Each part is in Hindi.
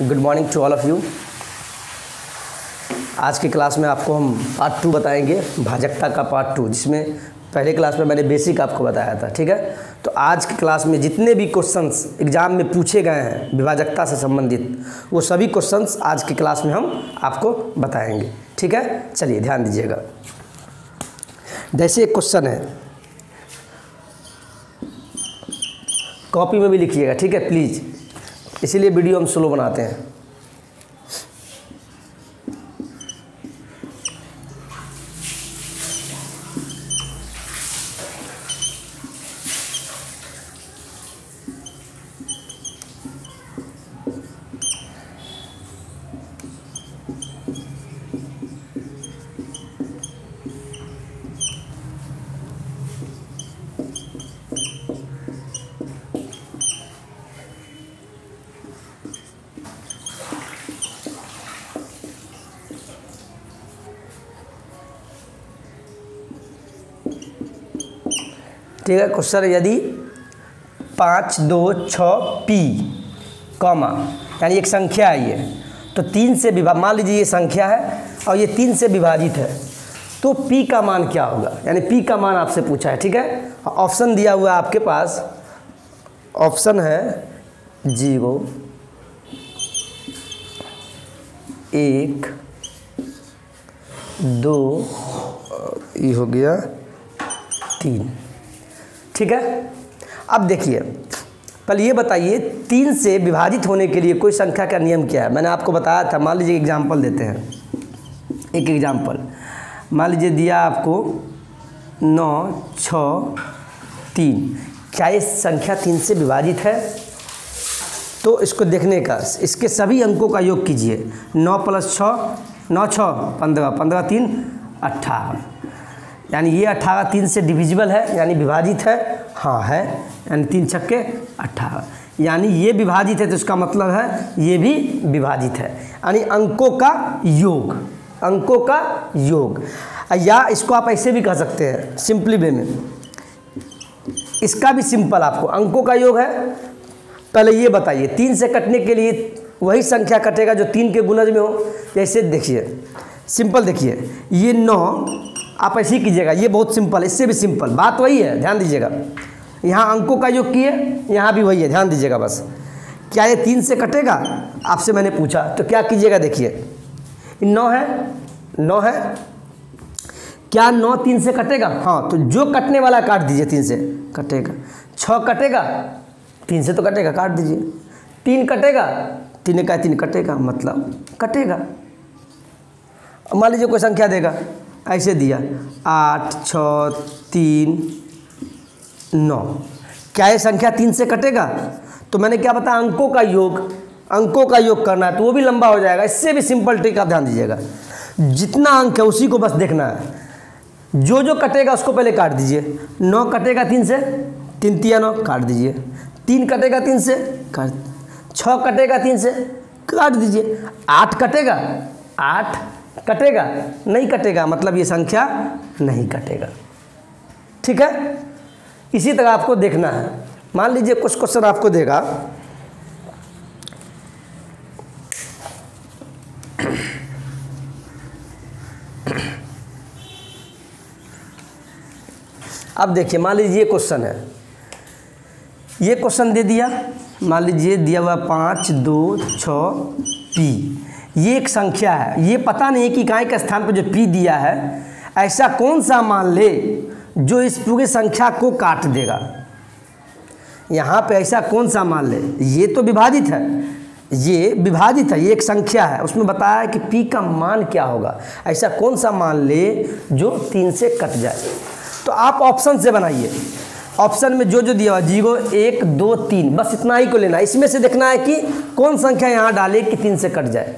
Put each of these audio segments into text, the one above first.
Good morning to all of you. आज की क्लास में आपको हम पार्ट 2 बताएंगे, भाजकता का पार्ट 2, जिसमें पहले क्लास में मैंने बेसिक आपको बताया था। ठीक है, तो आज की क्लास में जितने भी क्वेश्चंस एग्जाम में पूछे गए हैं विभाजकता से संबंधित, वो सभी क्वेश्चंस आज की क्लास में हम आपको बताएंगे। ठीक है, चलिए ध्यान दीजिएगा। जैसे एक क्वेश्चन है, कॉपी में भी लिखिएगा, ठीक है प्लीज़, इसीलिए वीडियो हम स्लो बनाते हैं। ठीक है, क्वेश्चन यदि 5, 2, 6 P कॉमा, यानी एक संख्या है ये, तो 3 से मान लीजिए ये संख्या है और ये 3 से विभाजित है, तो P का मान क्या होगा, यानी P का मान आपसे पूछा है। ठीक है, ऑप्शन दिया हुआ है आपके पास, ऑप्शन है 0, 1, 2, ये हो गया 3। ठीक है, अब देखिए पहले ये बताइए 3 से विभाजित होने के लिए कोई संख्या का नियम क्या है। मैंने आपको बताया था। मान लीजिए एग्जाम्पल देते हैं, एक एग्जाम्पल मान लीजिए दिया आपको 9, 6, 3। क्या ये संख्या 3 से विभाजित है? तो इसको देखने का, इसके सभी अंकों का योग कीजिए। 9 + 6, 9, 6, 15, 15, 3, 18, यानी ये 18 3 से डिविजिबल है, यानी विभाजित है। हाँ है, यानी 3 छक्के 18, यानी ये विभाजित है, तो इसका मतलब है ये भी विभाजित है, यानी अंकों का योग, अंकों का योग। या इसको आप ऐसे भी कह सकते हैं सिंपली वे में, इसका भी सिंपल आपको अंकों का योग है। पहले ये बताइए 3 से कटने के लिए वही संख्या कटेगा जो 3 के गुणज में हो। जैसे देखिए सिंपल, देखिए ये 9 आप ऐसे ही कीजिएगा, ये बहुत सिंपल, इससे भी सिंपल बात वही है, ध्यान दीजिएगा। यहाँ अंकों का योग किए, यहाँ भी वही है, ध्यान दीजिएगा बस। क्या ये 3 से कटेगा? आपसे मैंने पूछा, तो क्या कीजिएगा, देखिए 9 है, 9 है, क्या 9 3 से कटेगा? हाँ, तो जो कटने वाला काट दीजिए, 3 से कटेगा। 6 कटेगा, 3 से तो कटेगा, काट दीजिए। 3 कटेगा, 3 का 3 कटेगा, मतलब कटेगा। मान लीजिए कोई संख्या देगा, ऐसे दिया 8, 6, 3, 9। क्या ये संख्या 3 से कटेगा? तो मैंने क्या बताया, अंकों का योग, अंकों का योग करना है, तो वो भी लंबा हो जाएगा। इससे भी सिंपल ट्रिक आप ध्यान दीजिएगा, जितना अंक है उसी को बस देखना है, जो जो कटेगा उसको पहले काट दीजिए। 9 कटेगा 3 से, 3 × 9 काट दीजिए। 3 कटेगा 3 से, काट। 6 कटेगा 3 से, काट दीजिए। 8 कटेगा, 8 कटेगा, नहीं कटेगा, मतलब ये संख्या नहीं कटेगा। ठीक है, इसी तरह आपको देखना है। मान लीजिए कुछ क्वेश्चन आपको देगा, अब देखिए मान लीजिए क्वेश्चन है, ये क्वेश्चन दे दिया, मान लीजिए दिया हुआ 5, 2, 6 P। ये एक संख्या है, ये पता नहीं कि काय के स्थान पर जो P दिया है, ऐसा कौन सा मान ले जो इस पूरी संख्या को काट देगा। यहाँ पे ऐसा कौन सा मान ले, ये तो विभाजित है, ये विभाजित है, ये एक संख्या है, उसमें बताया है कि P का मान क्या होगा। ऐसा कौन सा मान ले जो 3 से कट जाए। तो आप ऑप्शन से बनाइए, ऑप्शन में जो जो दिया हुआ 0, 1, 2, 3, बस इतना ही को लेना है। इसमें से देखना है कि कौन संख्या यहाँ डाले कि 3 से कट जाए।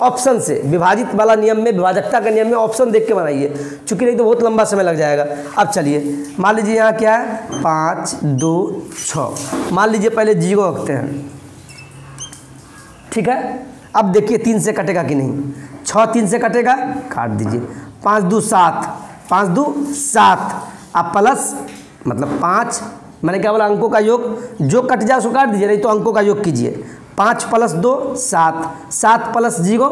ऑप्शन से, विभाजित वाला नियम में, विभाजकता का नियम में ऑप्शन देख के बनाइए, चूँकि नहीं तो बहुत लंबा समय लग जाएगा। अब चलिए मान लीजिए यहाँ क्या है, 5, 2, 6, मान लीजिए पहले 0 रखते हैं। ठीक है, अब देखिए 3 से कटेगा कि नहीं। 6 3 से कटेगा, काट दीजिए। 5, 2, 7, 5, 2, 7, आप प्लस मतलब 5, मैंने क्या बोला, अंकों का योग, जो कट जाए उसको काट दीजिए, नहीं तो अंकों का योग कीजिए। 5 + 2 7, 7 + 0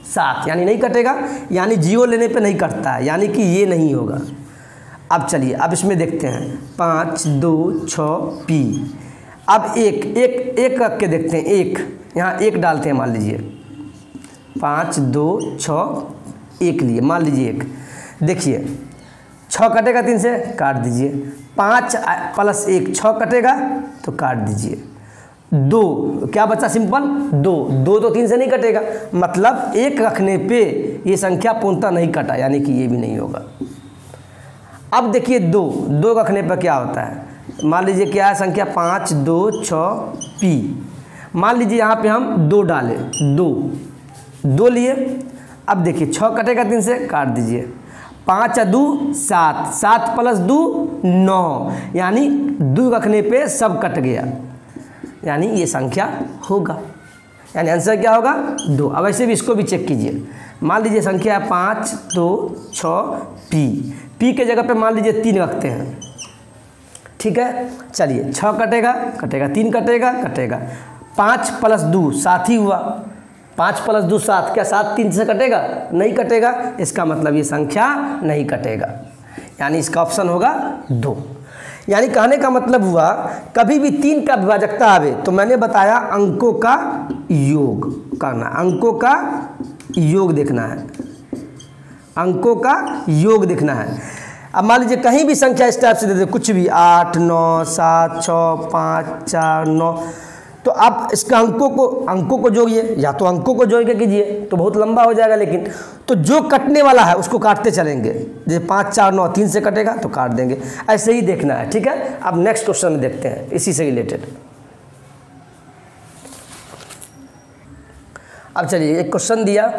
7, यानी नहीं कटेगा, यानी 0 लेने पे नहीं कटता है, यानी कि ये नहीं होगा। अब चलिए अब इसमें देखते हैं 5 2 6 पी। अब एक रख के देखते हैं, यहाँ 1 डालते हैं, मान लीजिए 5 2 6 1 लिए, मान लीजिए 1। देखिए 6 कटेगा 3 से, काट दीजिए। 5 + 1 6 कटेगा तो काट दीजिए। 2 क्या बचा, सिंपल 2 तो 3 से नहीं कटेगा, मतलब 1 रखने पे ये संख्या पूर्णतः नहीं कटा, यानी कि ये भी नहीं होगा। अब देखिए 2 रखने पर क्या होता है, मान लीजिए क्या है संख्या 5 2 6 पी। मान लीजिए यहाँ पे हम 2 डालें, 2 लिए। अब देखिए 6 कटेगा 3 से, काट दीजिए। 5 2 7, 7 + 2 9, यानी 2 रखने पे सब कट गया, यानी ये संख्या होगा, यानी आंसर क्या होगा 2। अब ऐसे भी इसको भी चेक कीजिए। मान लीजिए संख्या है 5 2 6 पी के जगह पे मान लीजिए 3 रखते हैं, ठीक है। चलिए 6 कटेगा 3 कटेगा 5 + 2 7 ही हुआ। 5 + 2 7, क्या 7 3 से कटेगा, नहीं कटेगा, इसका मतलब ये संख्या नहीं कटेगा, यानी इसका ऑप्शन होगा 2। यानी कहने का मतलब हुआ कभी भी 3 का विभाजकता आवे तो मैंने बताया अंकों का योग करना, अंकों का योग देखना है, अंकों का योग देखना है। अब मान लीजिए कहीं भी संख्या इस टाइप से दे दे, कुछ भी 8 9 7 6 5 4 9, तो आप इसका अंकों को जोड़िए, या तो अंकों को जोड़ के कीजिए तो बहुत लंबा हो जाएगा, लेकिन तो जो कटने वाला है उसको काटते चलेंगे। जैसे 5 4 9 3 से कटेगा तो काट देंगे, ऐसे ही देखना है, ठीक है। अब नेक्स्ट क्वेश्चन में देखते हैं इसी से रिलेटेड। अब चलिए एक क्वेश्चन दिया,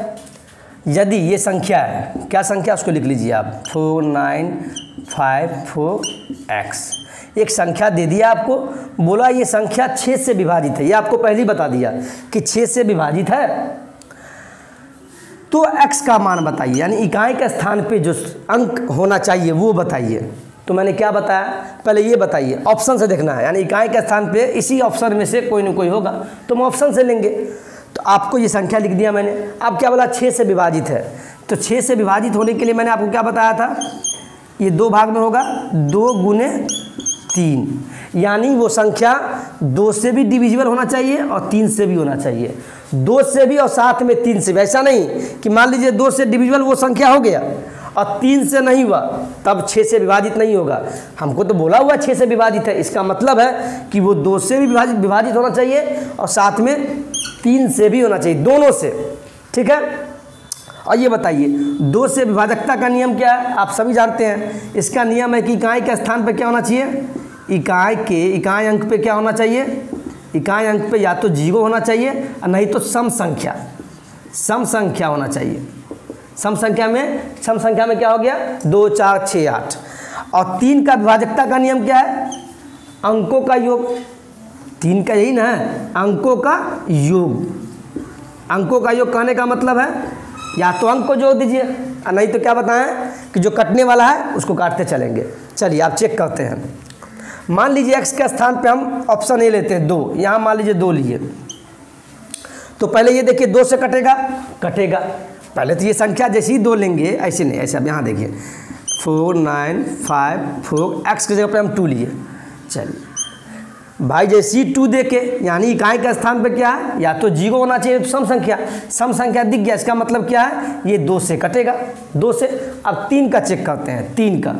यदि ये संख्या है, क्या संख्या उसको लिख लीजिए आप 4954x। एक संख्या दे दिया आपको, बोला ये संख्या 6 से विभाजित है, ये आपको पहले ही बता दिया कि 6 से विभाजित है, तो x का मान बताइए, यानी इकाई के स्थान पे जो अंक होना चाहिए वो बताइए। तो मैंने क्या बताया, पहले ये बताइए, ऑप्शन से देखना है, यानी इकाई के स्थान पे इसी ऑप्शन में से कोई ना कोई होगा तो हम ऑप्शन से लेंगे। तो आपको ये संख्या लिख दिया मैंने। अब क्या बोला, 6 से विभाजित है, तो 6 से विभाजित होने के लिए मैंने आपको क्या बताया था, ये 2 भाग में होगा, 2 × 3, यानी वो संख्या 2 से भी डिविजिबल होना चाहिए और 3 से भी होना चाहिए, 2 से भी और साथ में 3 से भी। ऐसा नहीं कि मान लीजिए 2 से डिविजिबल वो संख्या हो गया और 3 से नहीं हुआ तब 6 से विभाजित नहीं होगा। हमको तो बोला हुआ 6 से विभाजित है, इसका मतलब है कि वो 2 से भी विभाजित होना चाहिए और साथ में 3 से भी होना चाहिए, दोनों से, ठीक है। और ये बताइए 2 से विभाजकता का नियम क्या है, आप सभी जानते हैं। इसका नियम है कि इकाई के स्थान पर क्या होना चाहिए, इकाई अंक पे क्या होना चाहिए, इकाई अंक पे या तो 0 होना चाहिए और नहीं तो सम संख्या होना चाहिए। सम संख्या में क्या हो गया, 2 4 6 8। और 3 का विभाजकता का नियम क्या है, अंकों का योग। 3 का यही ना है, अंकों का योग। अंकों का योग कहने का मतलब है या तो अंक को जोड़ दीजिए और नहीं तो क्या बताएं कि जो कटने वाला है उसको काटते चलेंगे। चलिए आप चेक करते हैं। मान लीजिए x के स्थान पे हम ऑप्शन ए लेते हैं 2, यहाँ मान लीजिए 2 लिए, तो पहले ये देखिए 2 से कटेगा, पहले तो ये संख्या जैसे ही 2 लेंगे, ऐसे नहीं, ऐसे अब यहाँ देखिए 4954 x की जगह पे हम 2 लिए। चलिए भाई जैसे ही 2 देके, यानी इकाई के स्थान पे क्या है, या तो 0 होना चाहिए तो सम संख्या दिख गया, इसका मतलब क्या है, ये 2 से कटेगा, 2 से। अब 3 का चेक करते हैं, 3 का।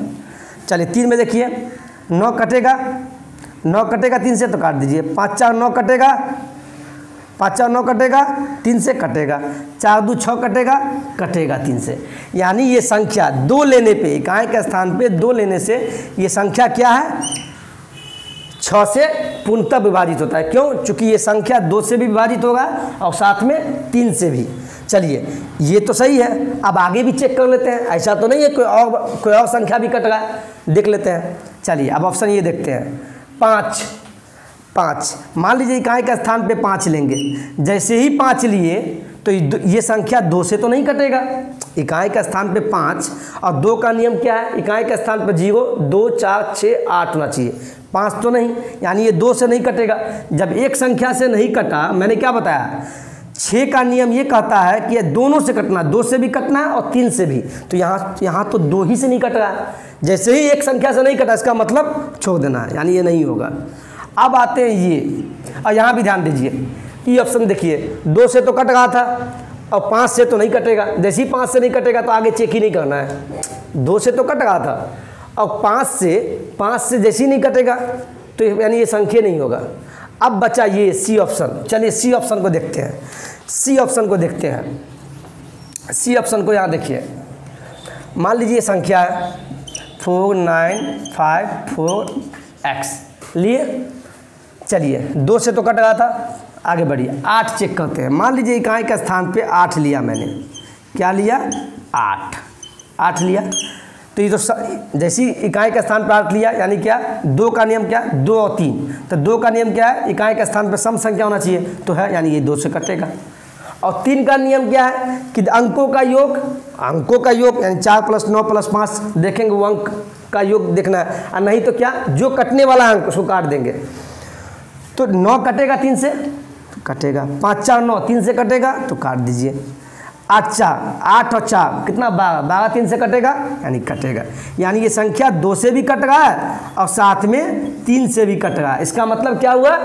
चलिए 3 में देखिए 9 कटेगा 3 से तो काट दीजिए। 5 4 9 कटेगा, 3 से कटेगा। 4 2 6 कटेगा 3 से। यानी ये संख्या 2 लेने पे, इकाई के स्थान पे 2 लेने से ये संख्या क्या है, 6 से पूर्णतः विभाजित होता है। क्यों, चूंकि ये संख्या 2 से भी विभाजित होगा और साथ में 3 से भी। चलिए ये तो सही है, अब आगे भी चेक कर लेते हैं, ऐसा तो नहीं है कोई और संख्या भी कट रहा है, देख लेते हैं। चलिए अब ऑप्शन ये देखते हैं, 5। मान लीजिए इकाई के स्थान पे 5 लेंगे, जैसे ही 5 लिए तो ये संख्या 2 से तो नहीं कटेगा। इकाई के स्थान पे 5 और 2 का नियम क्या है, इकाई के स्थान पे 0 2 4 6 8 होना चाहिए। 5 तो नहीं, यानी ये 2 से नहीं कटेगा। जब एक संख्या से नहीं कटा, मैंने क्या बताया, 6 का नियम ये कहता है कि ये दोनों से कटना, 2 से भी कटना है और 3 से भी। तो यहाँ तो 2 ही से नहीं कट रहा है। जैसे ही एक संख्या से नहीं कटा, इसका मतलब छोड़ देना है, यानी ये नहीं होगा। अब आते हैं ये, और यहाँ भी ध्यान दीजिए, ये ऑप्शन देखिए, 2 से तो कट रहा था और 5 से तो नहीं कटेगा। जैसे ही 5 से नहीं कटेगा तो आगे चेक ही नहीं करना है। 2 से तो कट रहा था और 5 से जैसे ही नहीं कटेगा तो यानी ये संख्या नहीं होगा। अब बचा ये सी ऑप्शन। चलिए सी ऑप्शन को देखते हैं। सी ऑप्शन को देखते हैं। सी ऑप्शन को यहाँ देखिए, मान लीजिए संख्या है 4954x लिए। चलिए 2 से तो कट रहा था, आगे बढ़िए, 8 चेक करते हैं। मान लीजिए इकाई के स्थान पे 8 लिया मैंने, क्या लिया, 8 लिया। तो ये तो जैसी इकाई के स्थान पर 8 लिया, यानी क्या, 2 का नियम क्या, 2 और 3। तो 2 का नियम क्या है, इकाई के स्थान पर सम संख्या होना चाहिए, तो है, यानी ये 2 से कटेगा। और 3 का नियम क्या है कि अंकों का योग यानी 4 + 9 + 5 देखेंगे, वो अंक का योग देखना है, और नहीं तो क्या, जो कटने वाला अंक उसको काट देंगे। तो 9 कटेगा 3 से, तो कटेगा। 5 4 9, 3 से कटेगा तो काट दीजिए। 8 और 4 कितना, 12 3 से कटेगा, यानी कटेगा। यानी ये संख्या 2 से भी कट रहा है और साथ में 3 से भी कट रहा है। इसका मतलब क्या हुआ,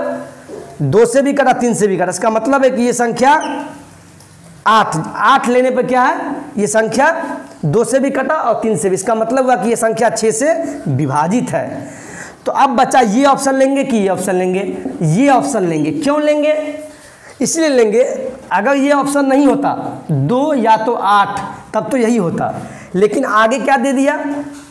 2 से भी कटा, 3 से भी कटा। इसका मतलब है कि ये संख्या 8 लेने पर क्या है, ये संख्या 2 से भी कटा और 3 से भी। इसका मतलब हुआ कि ये संख्या 6 से विभाजित है। तो अब बचा ये ऑप्शन लेंगे कि ये ऑप्शन लेंगे, ये ऑप्शन लेंगे। क्यों लेंगे, इसलिए लेंगे, अगर ये ऑप्शन नहीं होता 2 या तो 8, तब तो यही होता। लेकिन आगे क्या दे दिया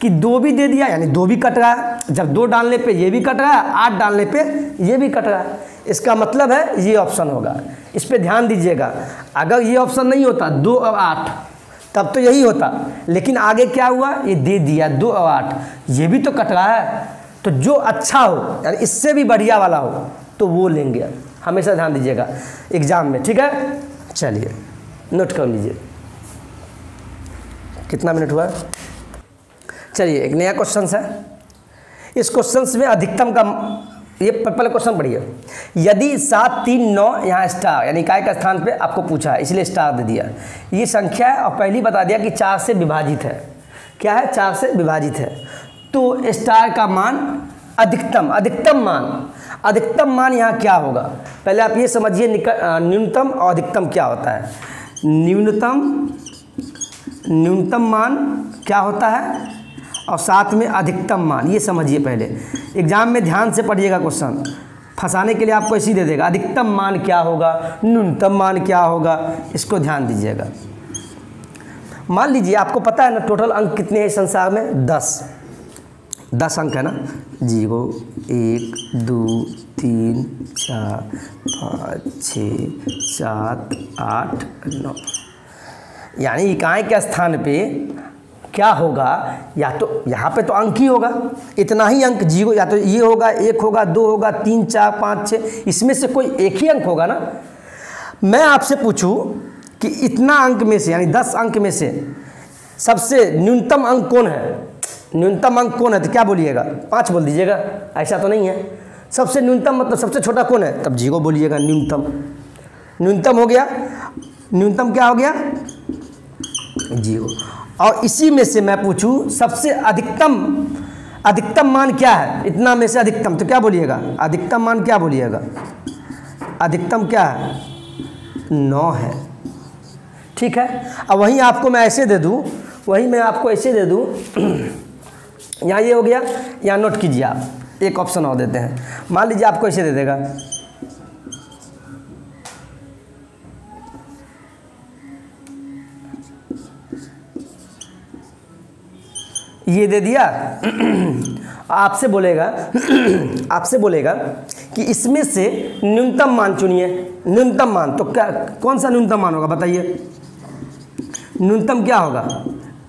कि 2 भी दे दिया, यानी 2 भी कट रहा है। जब 2 डालने पे ये भी कट रहा है, 8 डालने पे ये भी कट रहा है। इसका मतलब है ये ऑप्शन होगा। इस पे ध्यान दीजिएगा, अगर ये ऑप्शन नहीं होता 2 और 8, तब तो यही होता। लेकिन आगे क्या हुआ, ये दे दिया 2 और 8, ये भी तो कट रहा है। तो जो अच्छा हो, यानी इससे भी बढ़िया वाला हो, तो वो लेंगे। हमेशा ध्यान दीजिएगा एग्जाम में, ठीक है। चलिए नोट कर लीजिए, कितना मिनट हुआ। चलिए एक नया क्वेश्चन है। इस क्वेश्चन में अधिकतम का, ये पहले क्वेश्चन पढ़िए। यदि 7 3 9, यहाँ स्टार, यानी इकाई का स्थान पे आपको पूछा है, इसलिए स्टार दे दिया। ये संख्या है और पहले बता दिया कि 4 से विभाजित है। क्या है, 4 से विभाजित है। तो स्टार का मान अधिकतम मान यहाँ क्या होगा, पहले आप ये समझिए, न्यूनतम और अधिकतम क्या होता है। न्यूनतम मान क्या होता है और साथ में अधिकतम मान, ये समझिए पहले। एग्जाम में ध्यान से पढ़िएगा, क्वेश्चन फंसाने के लिए आपको ऐसे ही दे देगा, अधिकतम मान क्या होगा, न्यूनतम मान क्या होगा, इसको ध्यान दीजिएगा। मान लीजिए आपको पता है ना टोटल अंक कितने हैं संसार में, 10 अंक है ना। 0 1 2 3 4 5 6 7 8 9, यानी इकाई के स्थान पे क्या होगा, या तो यहाँ पे तो अंक ही होगा, इतना ही अंक 0, या तो ये होगा, 1 होगा, 2 होगा, 3 4 5 6, इसमें से कोई एक ही अंक होगा ना। मैं आपसे पूछूं कि इतना अंक में से, यानी 10 अंक में से सबसे न्यूनतम अंक कौन है, न्यूनतम अंक कौन है, तो क्या बोलिएगा, 5 बोल दीजिएगा। ऐसा तो नहीं है। सबसे न्यूनतम मतलब सबसे छोटा कौन है, तब 0 बोलिएगा। न्यूनतम हो गया, न्यूनतम क्या हो गया, 0। और इसी में से मैं पूछूं सबसे अधिकतम मान क्या है, इतना में से अधिकतम, तो क्या बोलिएगा, अधिकतम मान क्या बोलिएगा, अधिकतम क्या है, 9 है। ठीक है। अब वहीं आपको मैं ऐसे दे दूं, यहाँ ये हो गया, यहाँ नोट कीजिए आप, एक ऑप्शन और देते हैं। मान लीजिए आपको ऐसे दे देगा, ये दे दिया। आपसे बोलेगा कि इसमें से न्यूनतम मान चुनिए। न्यूनतम मान तो क्या, कौन सा न्यूनतम मान होगा बताइए। न्यूनतम क्या होगा,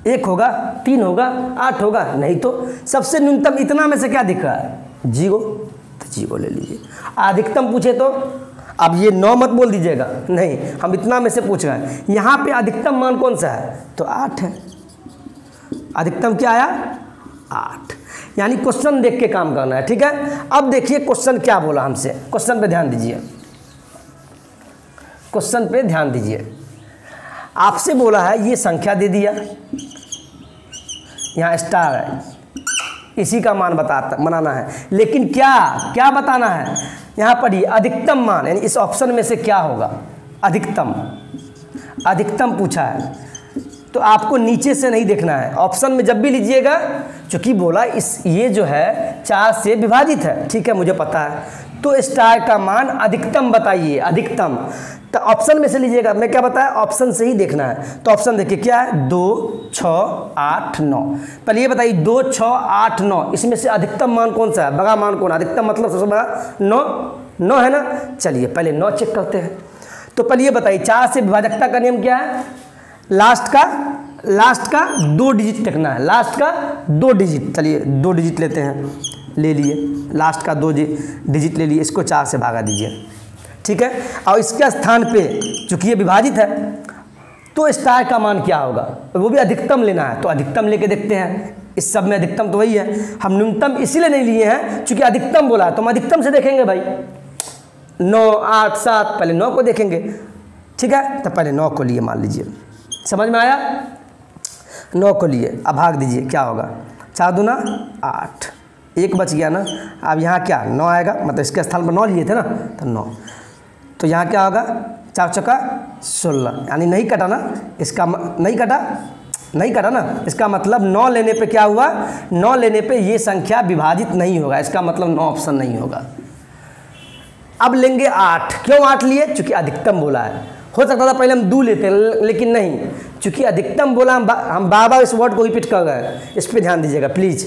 1 होगा, 3 होगा, 8 होगा, नहीं तो सबसे न्यूनतम इतना में से क्या दिख रहा है, 0, तो 0 ले लीजिए। अधिकतम पूछे तो अब ये 9 मत बोल दीजिएगा, नहीं, हम इतना में से पूछ रहे हैं। यहाँ पे अधिकतम मान कौन सा है, तो 8 है। अधिकतम क्या आया, 8। यानी क्वेश्चन देख के काम करना है, ठीक है। अब देखिए क्वेश्चन क्या बोला हमसे, क्वेश्चन पे ध्यान दीजिए, क्वेश्चन पे ध्यान दीजिए। आपसे बोला है ये संख्या दे दिया, यहाँ स्टार है, इसी का मान बनाना है, लेकिन क्या क्या बताना है, यहाँ पर ही अधिकतम मान, यानी इस ऑप्शन में से क्या होगा, अधिकतम, अधिकतम पूछा है। तो आपको नीचे से नहीं देखना है, ऑप्शन में जब भी लीजिएगा, चूंकि बोला इस ये जो है 4 से विभाजित है, ठीक है, मुझे पता है, तो स्टार का मान अधिकतम बताइए, अधिकतम। तो ऑप्शन में से लीजिएगा, मैं क्या बताया, ऑप्शन से ही देखना है। तो ऑप्शन देखिए क्या है, 2, 6, 8, 9। पहले ये बताइए 2, 6, 8, 9, इसमें से अधिकतम मान कौन सा है, बड़ा मान कौन, अधिकतम मतलब सबसे बड़ा 9 है ना। चलिए पहले 9 चेक करते हैं। तो पहले ये बताइए 4 से विभाजकता का नियम क्या है, लास्ट का 2 डिजिट देखना है, लास्ट का 2 डिजिट। चलिए 2 डिजिट लेते हैं, ले लिए, लास्ट का 2 डिजिट ले लिए, इसको 4 से भागा दीजिए, ठीक है। और इसके स्थान पे चूंकि ये विभाजित है, तो स्टार का मान क्या होगा, वो भी अधिकतम लेना है। तो अधिकतम लेके देखते हैं, इस सब में अधिकतम तो वही है, हम न्यूनतम इसीलिए नहीं लिए हैं चूंकि अधिकतम बोला है, तो हम अधिकतम से देखेंगे भाई, 9, 8, 7, पहले 9 को देखेंगे, ठीक है। तो पहले 9 को लिए, मान लीजिए, समझ में आया, 9 को लिए, अब भाग दीजिए, क्या होगा, 4 दूना 8, 1 बच गया ना। अब यहाँ क्या 9 आएगा, मतलब इसके स्थान पर 9 लिए थे ना, तो 9, तो यहाँ क्या होगा, 4 चौका 16, यानी नहीं कटा ना, इसका नहीं कटा ना, इसका मतलब 9 लेने पे क्या हुआ, 9 लेने पे ये संख्या विभाजित नहीं होगा, इसका मतलब 9 ऑप्शन नहीं होगा। अब लेंगे 8, क्यों 8 लिए, चूंकि अधिकतम बोला है। हो सकता था पहले हम 2 लेते हैं, लेकिन नहीं, चूंकि अधिकतम बोला, हम बार-बार इस वर्ड को रिपीट कर रहे हैं, इस पर ध्यान दीजिएगा प्लीज़।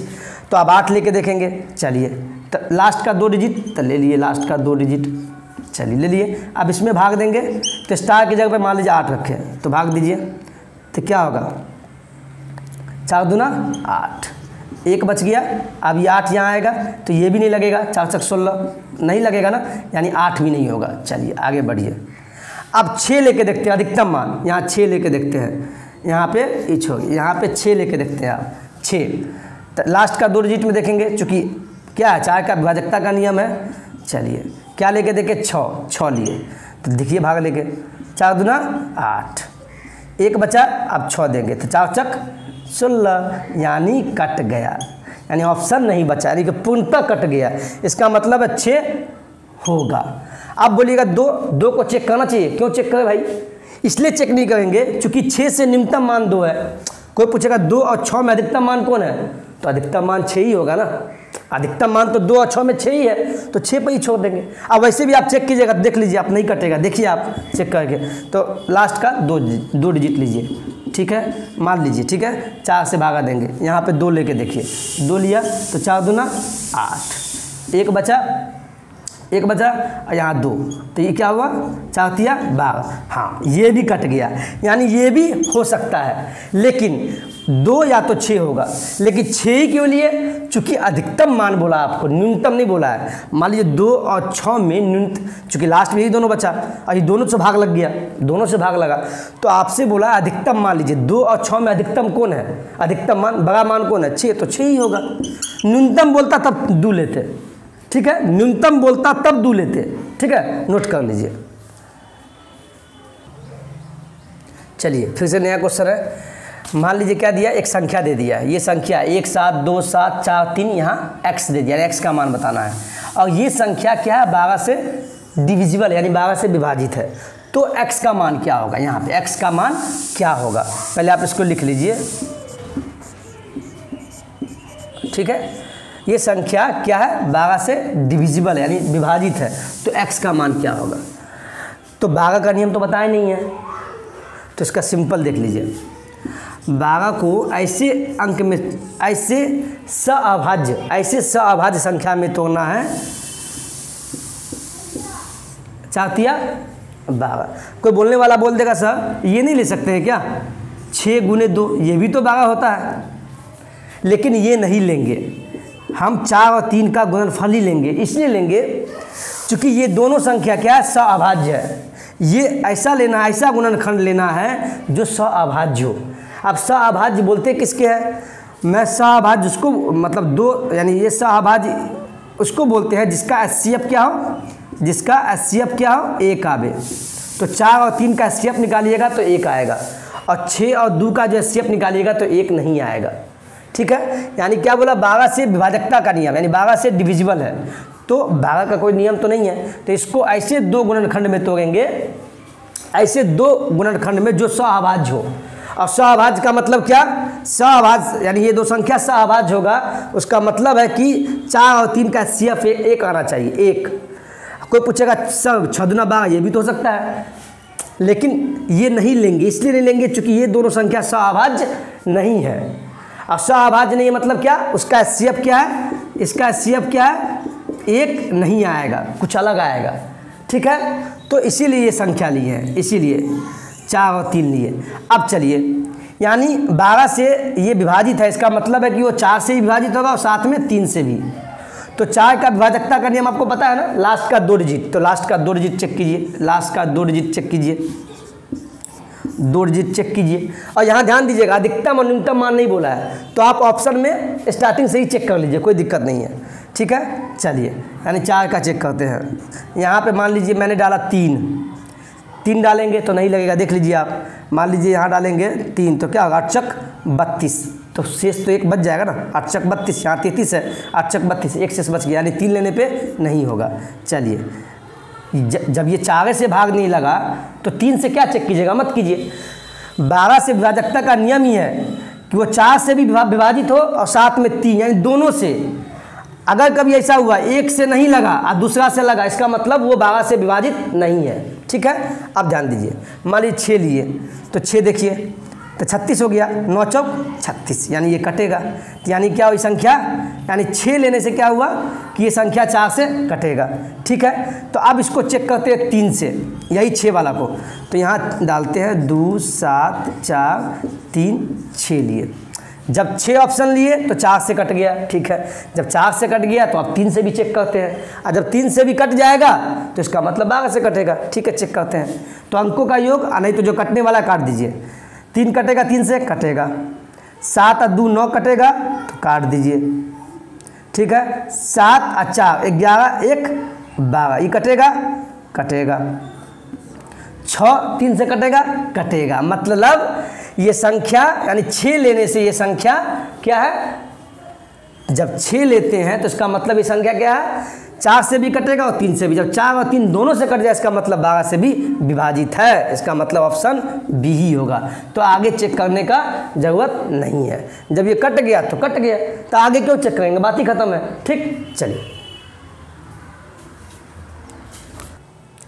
तो अब 8 लेके देखेंगे, चलिए, तो लास्ट का 2 डिजिट, तो ले लिए लास्ट का 2 डिजिट, चलिए ले लिए। अब इसमें भाग देंगे, तो स्टार की जगह पे मान लीजिए 8 रखे, तो भाग दीजिए, तो क्या होगा, 4 दूना 8, 1 बच गया। अब ये 8 यहाँ आएगा, तो ये भी नहीं लगेगा, 4 चक 16 नहीं लगेगा ना, यानी 8 भी नहीं होगा। चलिए आगे बढ़िए, अब 6 लेके देखते हैं अधिकतम मान, यहाँ 6 लेके देखते हैं, यहाँ पे इच होगी, यहाँ पे 6 लेके देखते हैं आप, 6, तो लास्ट का 2 डिजिट में देखेंगे, चूँकि क्या है 4 का विभाजकता का नियम है। चलिए क्या लेके देखे, 6 लिए, तो देखिए भाग लेके, 4 दूना 8, 1 बचा, अब 6 देंगे, तो 4 चक 16, यानी कट गया, यानी ऑप्शन नहीं बचा, यानी कि पूर्णतः कट गया, इसका मतलब है 6 होगा। अब बोलिएगा 2 को चेक करना चाहिए, क्यों चेक करें भाई, इसलिए चेक नहीं करेंगे चूंकि 6 से न्यूनतम मान 2 है। कोई पूछेगा 2 और 6 में अधिकतम मान कौन है, तो अधिकतम मान 6 ही होगा ना, अधिकतम मान तो 2 और 6 में 6 ही है, तो 6 पर ही छोड़ देंगे। अब वैसे भी आप चेक कीजिएगा, देख लीजिए, आप नहीं कटेगा, देखिए आप चेक करके, तो लास्ट का 2 डिजिट लीजिए, ठीक है, मान लीजिए, ठीक है, 4 से भागा देंगे, यहाँ पे 2 लेके देखिए, 2 लिया, तो 4 दूना 8, 1 बचा और यहाँ 2, तो ये क्या हुआ, 4 तिया 12, हाँ ये भी कट गया, यानी ये भी हो सकता है, लेकिन 2 या तो 6 होगा, लेकिन 6 ही क्यों लिए, चूंकि अधिकतम मान बोला आपको, न्यूनतम नहीं बोला है। मान लीजिए 2 और 6 में न्यूनतम, चूंकि लास्ट में यही दोनों बचा और ये दोनों से भाग लग गया, दोनों से भाग लगा, तो आपसे बोला अधिकतम मान लीजिए 2 और 6 में अधिकतम कौन है, अधिकतम मान बड़ा मान कौन है, 6, तो 6 ही होगा। न्यूनतम बोलता तब 2 लेते, ठीक है, न्यूनतम बोलता तब 2 लेते, ठीक है, नोट कर लीजिए। चलिए फिर से नया क्वेश्चन है, मान लीजिए क्या दिया, एक संख्या दे दिया है, ये संख्या 1, 7, 2, 7, 4, 3, यहाँ x दे दिया, x का मान बताना है, और ये संख्या क्या है, 12 से डिविजिबल यानी 12 से विभाजित है, तो x का मान क्या होगा, यहाँ पे x का मान क्या होगा, पहले आप इसको लिख लीजिए, ठीक है, ये संख्या क्या है, 12 से डिविजिबल यानी विभाजित है, तो x का मान क्या होगा। तो 12 का नियम तो बताया नहीं है, तो इसका सिंपल देख लीजिए, 12 को ऐसे अंक में, ऐसे सअभाज्य संख्या में तोड़ना है, 4 तिया 12। कोई बोलने वाला बोल देगा सर ये नहीं ले सकते हैं क्या, 6 गुने 2 ये भी तो 12 होता है, लेकिन ये नहीं लेंगे हम, 4 और 3 का गुणनफल ही लेंगे, इसलिए लेंगे क्योंकि ये दोनों संख्या क्या है, सअभाज्य है, ये ऐसा लेना है, ऐसा गुणनखंड लेना है जो सअभाज्य हो। अब सअभाज्य बोलते किसके हैं, मैं सहअभाज्य जिसको मतलब दो यानी ये सहअभाज्य उसको बोलते हैं जिसका एचसीएफ क्या हो, जिसका एचसीएफ क्या हो 1 आवे। तो 4 और 3 का एचसीएफ निकालिएगा तो 1 आएगा, और 6 और 2 का जो एचसीएफ निकालिएगा तो 1 नहीं आएगा। ठीक है, यानी क्या बोला, 12 से विभाजकता का नियम, यानी 12 से डिविजिबल है, तो 12 का कोई नियम तो नहीं है। तो इसको ऐसे 2 गुणनखंड में तोड़ेंगे, ऐसे 2 गुणनखंड में जो सहअभाज्य हो। और सहअभाज्य का मतलब क्या, सहअभाज्य यानी ये 2 संख्या सहअभाज्य होगा, उसका मतलब है कि 4 और 3 का एचसीएफ 1 आना चाहिए, 1। कोई पूछेगा सर 6 दूना 12, ये भी तो हो सकता है, लेकिन ये नहीं लेंगे, इसलिए नहीं लेंगे क्योंकि ये दोनों संख्या सहअभाज्य नहीं है। और सहअभाज्य नहीं है मतलब क्या, उसका एचसीएफ क्या है, इसका एचसीएफ क्या है, 1 नहीं आएगा, कुछ अलग आएगा। ठीक है, तो इसीलिए ये संख्या ली है, इसीलिए 4 और 3 लिए। अब चलिए, यानी 12 से ये विभाजित है, इसका मतलब है कि वो 4 से ही विभाजित होगा और साथ में 3 से भी। तो 4 का विभाजकता का नियम आपको पता है ना, लास्ट का 2 डिजिट। तो लास्ट का 2 डिजिट चेक कीजिए, लास्ट का 2 डिजिट चेक कीजिए, 2 डिजिट चेक कीजिए। और यहाँ ध्यान दीजिएगा, अधिकतम और न्यूनतम मान नहीं बोला है, तो आप ऑप्शन में स्टार्टिंग से ही चेक कर लीजिए, कोई दिक्कत नहीं है। ठीक है, चलिए, यानी 4 का चेक करते हैं। यहाँ पे मान लीजिए मैंने डाला 3 डालेंगे तो नहीं लगेगा, देख लीजिए आप। मान लीजिए यहाँ डालेंगे 3 तो क्या होगा, 8 चक 32, तो शेष तो 1 बच जाएगा ना, 8 चक 32, यहाँ 33 है, 8 चक 32, 1 शेष बच गया, यानी 3 लेने पे नहीं होगा। चलिए, जब ये 4 से भाग नहीं लगा तो 3 से क्या चेक कीजिएगा, मत कीजिए। 12 से विभाजकता का नियम ही है कि वो 4 से भी विभाजित हो और साथ में 3, यानी दोनों से। अगर कभी ऐसा हुआ 1 से नहीं लगा और दूसरा से लगा, इसका मतलब वो 12 से विभाजित नहीं है। ठीक है, अब ध्यान दीजिए, मान लीजिए 6 लिए, तो 6 देखिए तो 36 हो गया, 9 चौक 36, यानी ये कटेगा। यानी क्या हुई संख्या, यानी 6 लेने से क्या हुआ कि ये संख्या 4 से कटेगा। ठीक है, तो अब इसको चेक करते हैं 3 से, यही 6 वाला को। तो यहाँ डालते हैं 2 7 4 3 6 लिए। जब 6 ऑप्शन लिए तो 4 से कट गया। ठीक है, जब 4 से कट गया तो अब 3 से भी चेक करते हैं, और जब 3 से भी कट जाएगा तो इसका मतलब 12 से कटेगा। ठीक है, चेक करते हैं, तो अंकों का योग, नहीं तो जो कटने वाला काट दीजिए। 3 कटेगा, 3 से कटेगा, 7 और 2 9 कटेगा तो काट दीजिए। ठीक है, 7 और 4 11 1 12, ये कटेगा, कटेगा। 6 3 से कटेगा, कटेगा। मतलब ये संख्या यानी 6 लेने से ये संख्या क्या है, जब 6 लेते हैं तो इसका मतलब ये संख्या क्या है, 4 से भी कटेगा और 3 से भी। जब 4 और 3 दोनों से कट जाए इसका मतलब 12 से भी विभाजित है, इसका मतलब ऑप्शन बी ही होगा। तो आगे चेक करने का जरूरत नहीं है, जब ये कट गया तो कट गया, तो आगे क्यों चेक करेंगे, बात ही खत्म है। ठीक, चलिए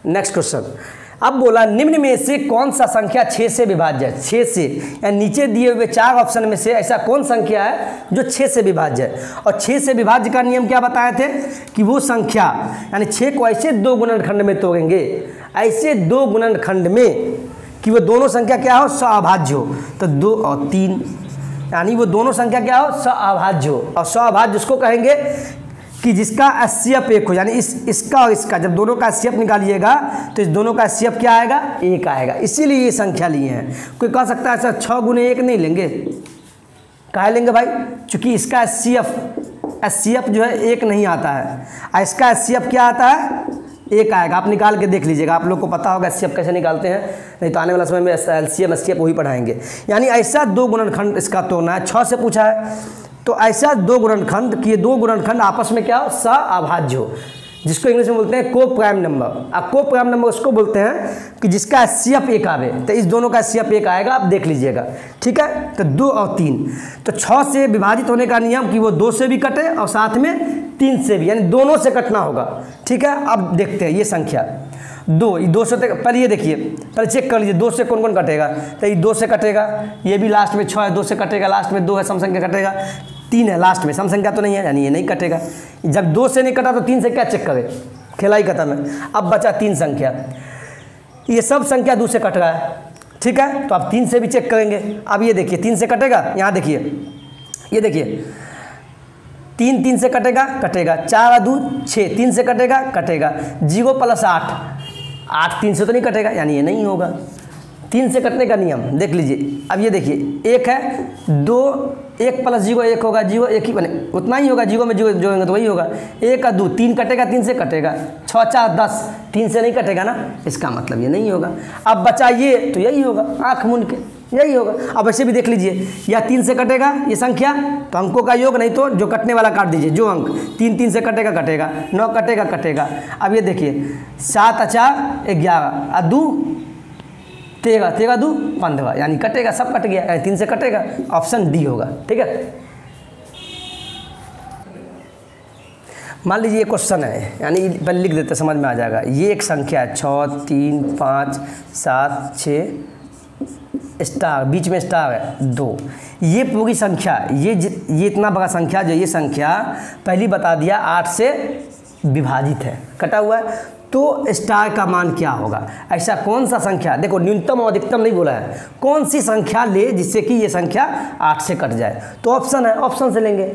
नेक्स्ट क्वेश्चन। अब बोला निम्न में से कौन सा संख्या 6 से विभाज्य है, 6 से, या नीचे दिए हुए 4 ऑप्शन में से ऐसा कौन संख्या है जो 6 से विभाज्य है। और 6 से विभाज्य का नियम क्या बताए थे कि वो संख्या, यानी 6 को ऐसे 2 गुणनखंड में तोड़ेंगे, ऐसे 2 गुणनखंड में कि वो दोनों संख्या क्या हो, सहअभाज्य हो। तो 2 और 3, यानी वो दोनों संख्या क्या हो, सहअभाज्य हो। और सहअभाज्य उसको कहेंगे कि जिसका एचसीएफ 1 हो, यानी इसका और इसका जब दोनों का एचसीएफ निकालिएगा तो इस दोनों का एचसीएफ क्या आएगा, 1 आएगा। इसीलिए ये संख्या लिए हैं। कोई कह सकता है सर 6 गुने 1 नहीं लेंगे, कहा लेंगे भाई, चूंकि इसका एचसीएफ जो है 1 नहीं आता है, और इसका एचसीएफ क्या आता है, 1 आएगा। आप निकाल के देख लीजिएगा, आप लोग को पता होगा एचसीएफ कैसे निकालते हैं, नहीं तो आने वाला समय में एलसीएम एचसीएफ वही पढ़ाएंगे। यानी ऐसा 2 गुणनखंड इसका तोड़ना है, 6 से पूछा है, तो ऐसा 2 गुणनखंड कि ये 2 गुणनखंड आपस में क्या हो, सहअभाज्य हो, जिसको इंग्लिश में बोलते हैं को प्राइम नंबर। अब को प्राइम नंबर उसको बोलते हैं कि जिसका एचसीएफ 1 आवे, तो इस दोनों का एचसीएफ 1 आएगा, आप देख लीजिएगा। ठीक है, तो 2 और 3, तो 6 से विभाजित होने का नियम कि वो 2 से भी कटे और साथ में 3 से भी, यानी दोनों से कटना होगा। ठीक है, अब देखते हैं ये संख्या 2 से पहले ये देखिए, पहले चेक कर लीजिए 2 से कौन कौन कटेगा। तो ये 2 से कटेगा, ये भी लास्ट में 6 है, 2 से कटेगा, लास्ट में 2 है, सम संख्या कटेगा, 3 है लास्ट में, सम संख्या तो नहीं है, यानी ये नहीं कटेगा। जब 2 से नहीं कटा तो 3 से क्या चेक करें, खेला ही खत्म है। अब बचा 3 संख्या, ये सब संख्या 2 से कट रहा है। ठीक है, तो आप 3 से भी चेक करेंगे। अब ये देखिए 3 से कटेगा, यहाँ देखिए, ये देखिए 3 3 से कटेगा, कटेगा, 4 और 2 6, 3 से कटेगा, कटेगा, 0 + 8 8 3 से तो नहीं कटेगा, यानी ये नहीं होगा। 3 से कटने का नियम देख लीजिए। अब ये देखिए 1 है, 2 1 + 0 1 होगा, 0 1 ही बने, उतना ही होगा, 0 में 0 जोड़ेंगे तो वही होगा। 1 का 2 3 कटेगा, 3 से कटेगा, 6 4 10 3 से नहीं कटेगा ना, इसका मतलब ये नहीं होगा। अब बचा ये, तो यही होगा, आँख मूंद के यही होगा। अब ऐसे भी देख लीजिए, या 3 से कटेगा ये संख्या तो अंकों का योग, नहीं तो जो कटने वाला काट दीजिए, जो अंक 3 3 से कटेगा कटेगा, 9 कटेगा कटेगा। अब ये देखिए 7 × 4 11 और 2 13 13 2 15, यानी कटेगा, सब कट गया, यानी 3 से कटेगा, ऑप्शन डी होगा। ठीक है, मान लीजिए ये क्वेश्चन है, यानी पहले लिख देते समझ में आ जाएगा। ये एक संख्या है 6 3 5 7 6 स्टार, बीच में स्टार है 2, ये पूरी संख्या, ये इतना बड़ा संख्या, जो ये संख्या पहली बता दिया 8 से विभाजित है, कटा हुआ है, तो स्टार का मान क्या होगा। ऐसा कौन सा संख्या, देखो न्यूनतम और अधिकतम नहीं बोला है, कौन सी संख्या ले जिससे कि ये संख्या 8 से कट जाए, तो ऑप्शन है, ऑप्शन से लेंगे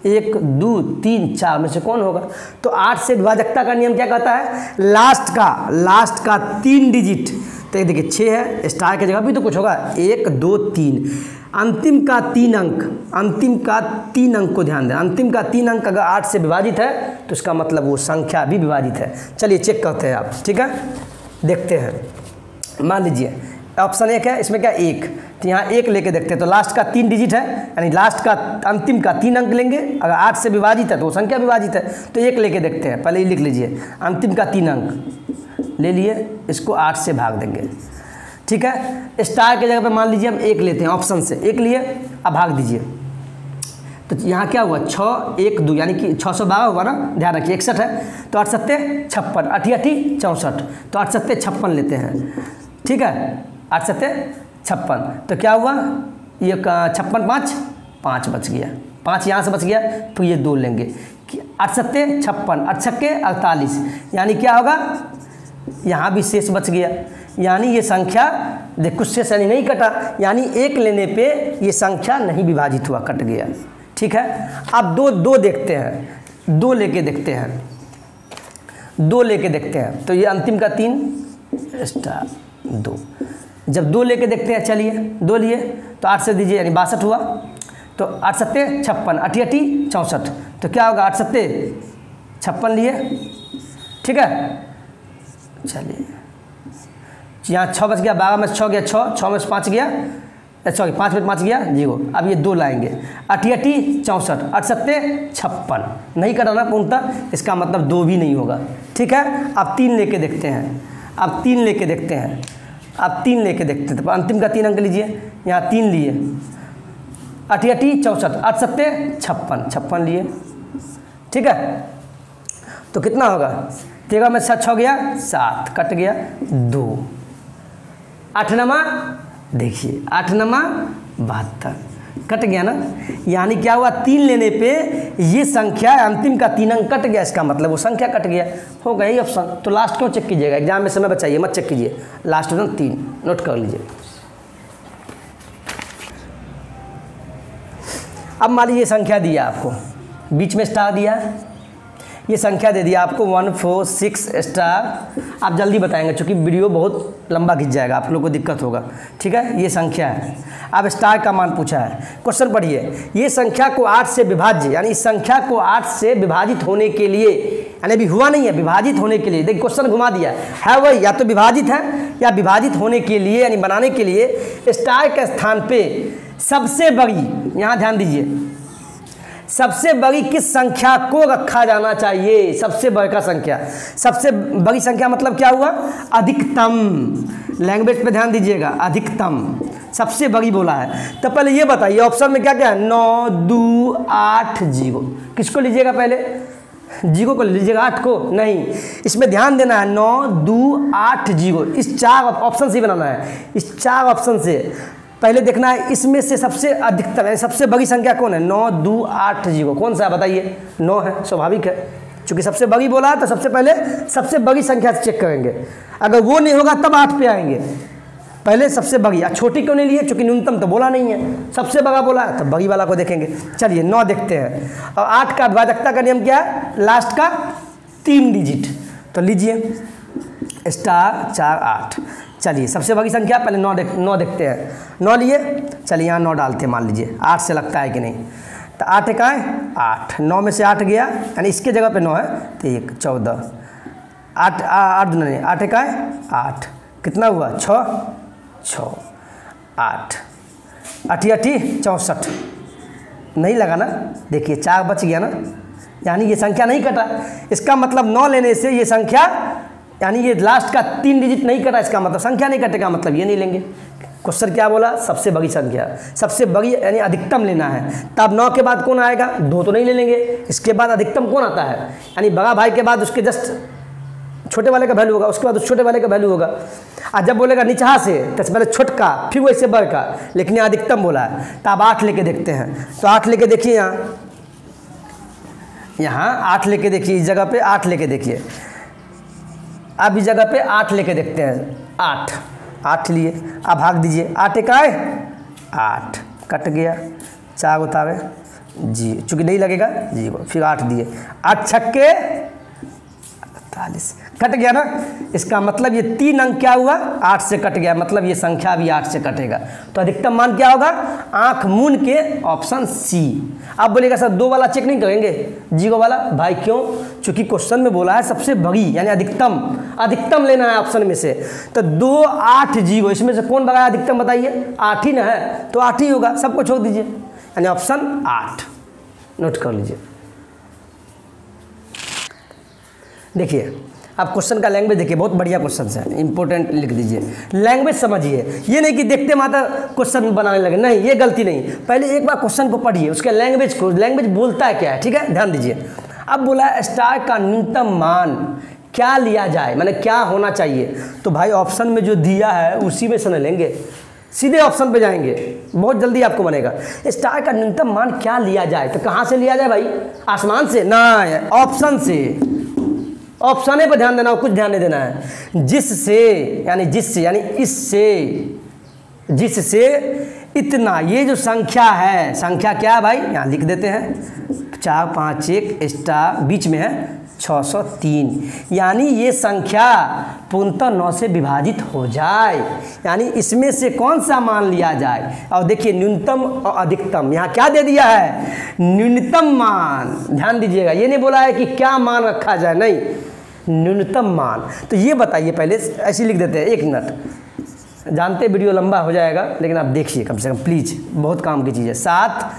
1 2 3 4 में से कौन होगा। तो 8 से विभाजकता का नियम क्या कहता है, लास्ट का 3 डिजिट, तो ये देखिए 6 है, स्टार की जगह भी तो कुछ होगा, 1 2 3, अंतिम का 3 अंक को ध्यान दें, अंतिम का 3 अंक अगर 8 से विभाजित है तो इसका मतलब वो संख्या भी विभाजित है। चलिए चेक करते हैं आप, ठीक है, देखते हैं। मान लीजिए ऑप्शन 1 है, इसमें क्या 1, तो यहाँ 1 लेके देखते हैं, तो लास्ट का 3 डिजिट है, यानी लास्ट का अंतिम का 3 अंक लेंगे, अगर 8 से विभाजित है तो वो संख्या विभाजित है, तो 1 लेके देखते हैं। पहले ही लिख लीजिए, अंतिम का 3 अंक ले लिए, इसको 8 से भाग देंगे, ठीक है। स्टार की जगह पे मान लीजिए हम 1 लेते हैं, ऑप्शन से 1 लिए, अब भाग दीजिए, तो यहाँ क्या हुआ 6 1 2, यानी कि 612 हुआ ना, ध्यान रखिए 61 है, तो 8 7 56, 8 8 64, तो 8 7 56 लेते हैं, ठीक है, 8 7 56, तो क्या हुआ ये 56 5 बच गया, 5 यहाँ से बच गया, तो ये 2 लेंगे, 8 7 56, 8 6 48, यानी क्या होगा, यहाँ भी शेष बच गया, यानी ये संख्या देख कुछ शेष यानी नहीं कटा, यानी 1 लेने पे ये संख्या नहीं विभाजित हुआ, कट गया, ठीक है। अब 2 देखते हैं, 2 लेके देखते हैं, 2 लेके देखते हैं, तो ये अंतिम का 3 स्टार 2, जब 2 लेके देखते हैं, चलिए 2 लिए तो 8 से दीजिए, यानी 62 हुआ, तो 8 7 56, 8 8 64, तो क्या होगा 8 7 56 लिए, ठीक है। चलिए यहाँ 6 बच गया, 12 में 6 गया 6 में 5 गया, सॉरी 5 में 5 गया 0, अब ये 2 लाएंगे, 8 8 64, 8 7 56, नहीं कराना पूर्णतः, इसका मतलब 2 भी नहीं होगा, ठीक है। अब 3 लेके देखते हैं, अब 3 लेके देखते हैं, अब 3 लेके देखते हैं, तो अंतिम का 3 अंक लीजिए, यहाँ 3 लिए, 8 8 64, 8 7 56 लिए, ठीक है, तो कितना होगा, 13 में 6 गया 7, कट गया 2, 8 नमा देखिए 8 नमा 72, कट गया ना, यानी क्या हुआ 3 लेने पे ये संख्या अंतिम का 3 अंक कट गया, इसका मतलब वो संख्या कट गया, हो गया ही ऑप्शन। तो लास्ट क्यों चेक कीजिएगा, एग्जाम में समय बचाइए, मत चेक कीजिए, लास्ट ऑप्शन 3 नोट कर लीजिए। अब मान लीजिए संख्या दिया आपको, बीच में स्टार दिया, ये संख्या दे दिया आपको 146 स्टार, आप जल्दी बताएंगे क्योंकि वीडियो बहुत लंबा खिंच जाएगा, आप लोगों को दिक्कत होगा, ठीक है। ये संख्या है, अब स्टार का मान पूछा है, क्वेश्चन पढ़िए, ये संख्या को 8 से विभाज्य, यानी इस संख्या को 8 से विभाजित होने के लिए, यानी अभी हुआ नहीं है, विभाजित होने के लिए, देखिए क्वेश्चन घुमा दिया है वही, या तो विभाजित है या विभाजित होने के लिए, यानी बनाने के लिए स्टार के स्थान पे सबसे बड़ी, यहाँ ध्यान दीजिए, सबसे बड़ी किस संख्या को रखा जाना चाहिए, सबसे बड़ा संख्या, सबसे बड़ी संख्या मतलब क्या हुआ, अधिकतम, लैंग्वेज पे ध्यान दीजिएगा, अधिकतम सबसे बड़ी बोला है। तो पहले ये बताइए ऑप्शन में क्या क्या है, 9 2 8 0, किसको लीजिएगा, पहले 0 को लीजिएगा, 8 को नहीं, इसमें ध्यान देना है 9 2 8 0, इस 4 ऑप्शन से बनाना है, इस 4 ऑप्शन से पहले देखना है इसमें से सबसे अधिकतम यानी सबसे बड़ी संख्या कौन है, 9 2 8 0, कौन सा है बताइए, 9 है, स्वाभाविक है, चूंकि सबसे बड़ी बोला है तो सबसे पहले सबसे बड़ी संख्या से चेक करेंगे, अगर वो नहीं होगा तब 8 पे आएंगे, पहले सबसे बड़ी, छोटी क्यों नहीं लिए, चूंकि न्यूनतम तो बोला नहीं है, सबसे बड़ा बोला है तो बड़ी वाला को देखेंगे। चलिए 9 देखते हैं, और 8 का विभाजकता का नियम क्या है, लास्ट का 3 डिजिट, तो लीजिए स्टार 4 8, चलिए सबसे बड़ी संख्या पहले 9 देखते हैं। 9 लिए, चलिए यहाँ 9 डालते हैं, मान लीजिए 8 से लगता है कि नहीं, तो 8 का है 8, 9 में से 8 गया, यानी इसके जगह पे 9 है तो 1 14, 8 8 नहीं, 8 का है 8, कितना हुआ 6 8 8 64, नहीं लगा ना, देखिए 4 बच गया ना, यानी ये संख्या नहीं कटा। इसका मतलब 9 लेने से ये संख्या, यानी ये लास्ट का 3 डिजिट नहीं कटा, इसका मतलब संख्या नहीं कटेगा, मतलब ये नहीं लेंगे। क्वेश्चन क्या बोला, सबसे बड़ी संख्या, सबसे बड़ी यानी अधिकतम लेना है। तब 9 के बाद कौन आएगा, 2 तो नहीं ले लेंगे, इसके बाद अधिकतम कौन आता है, यानी बड़ा भाई के बाद उसके जस्ट छोटे वाले का वैल्यू होगा, उसके बाद उस छोटे वाले का वैल्यू होगा। और जब बोलेगा निचहा से तो पहले छोटका फिर वैसे बड़ का, लेकिन यहाँ अधिकतम बोला है। तो आप 8 लेके देखते हैं, तो 8 लेके देखिए, यहाँ 8 लेके देखिए, इस जगह पे 8 लेके देखिए, अब इस जगह पे 8 लेके देखते हैं, 8 लिए, अब भाग दीजिए, 8 का है 8, कट गया, 4 उतारे जी, चूँकि नहीं लगेगा जी को, फिर 8 दिए, 8 छक्के 48, कट गया ना। इसका मतलब ये 3 अंक क्या हुआ, 8 से कट गया, मतलब ये संख्या भी 8 से कटेगा। तो अधिकतम मान क्या होगा, आंख मूंद के ऑप्शन सी। अब बोलेगा सर 2 वाला चेक नहीं करेंगे, 0 वाला, भाई क्यों, चूंकि क्वेश्चन में बोला है सबसे बड़ी यानी अधिकतम लेना है ऑप्शन में से, तो 2 8 0, इसमें से कौन बड़ा अधिकतम बताइए, 8 ही ना है, तो 8 ही होगा, सबको छोड़ दीजिए, यानी ऑप्शन 8 नोट कर लीजिए। देखिए अब क्वेश्चन का लैंग्वेज देखिए, बहुत बढ़िया क्वेश्चन है, इंपॉर्टेंट लिख दीजिए, लैंग्वेज समझिए, ये नहीं कि देखते मात्र क्वेश्चन बनाने लगे, नहीं, ये गलती नहीं, पहले एक बार क्वेश्चन को पढ़िए, उसके लैंग्वेज को, लैंग्वेज बोलता है क्या है, ठीक है, ध्यान दीजिए। अब बोला स्टार का न्यूनतम मान क्या लिया जाए, मैंने क्या होना चाहिए, तो भाई ऑप्शन में जो दिया है उसी में से न लेंगे, सीधे ऑप्शन पे जाएंगे, बहुत जल्दी आपको बनेगा। स्टार का न्यूनतम मान क्या लिया जाए, तो कहाँ से लिया जाए भाई, आसमान से ना, ऑप्शन से, ऑप्शन पे ध्यान देना हो, कुछ ध्यान नहीं देना है, जिससे यानी इससे, जिससे इतना, ये जो संख्या है, संख्या क्या है भाई, यहाँ लिख देते हैं 4 5 1 स्टार बीच में है 603, यानी ये संख्या पूर्णतः 9 से विभाजित हो जाए, यानी इसमें से कौन सा मान लिया जाए। और देखिए न्यूनतम और अधिकतम, यहाँ क्या दे दिया है, न्यूनतम मान, ध्यान दीजिएगा, ये नहीं बोला है कि क्या मान रखा जाए, नहीं, न्यूनतम मान। तो ये बताइए, पहले ऐसे लिख देते हैं, 1 मिनट, जानते वीडियो लंबा हो जाएगा, लेकिन आप देखिए कम से कम प्लीज़, बहुत काम की चीज़ है। 7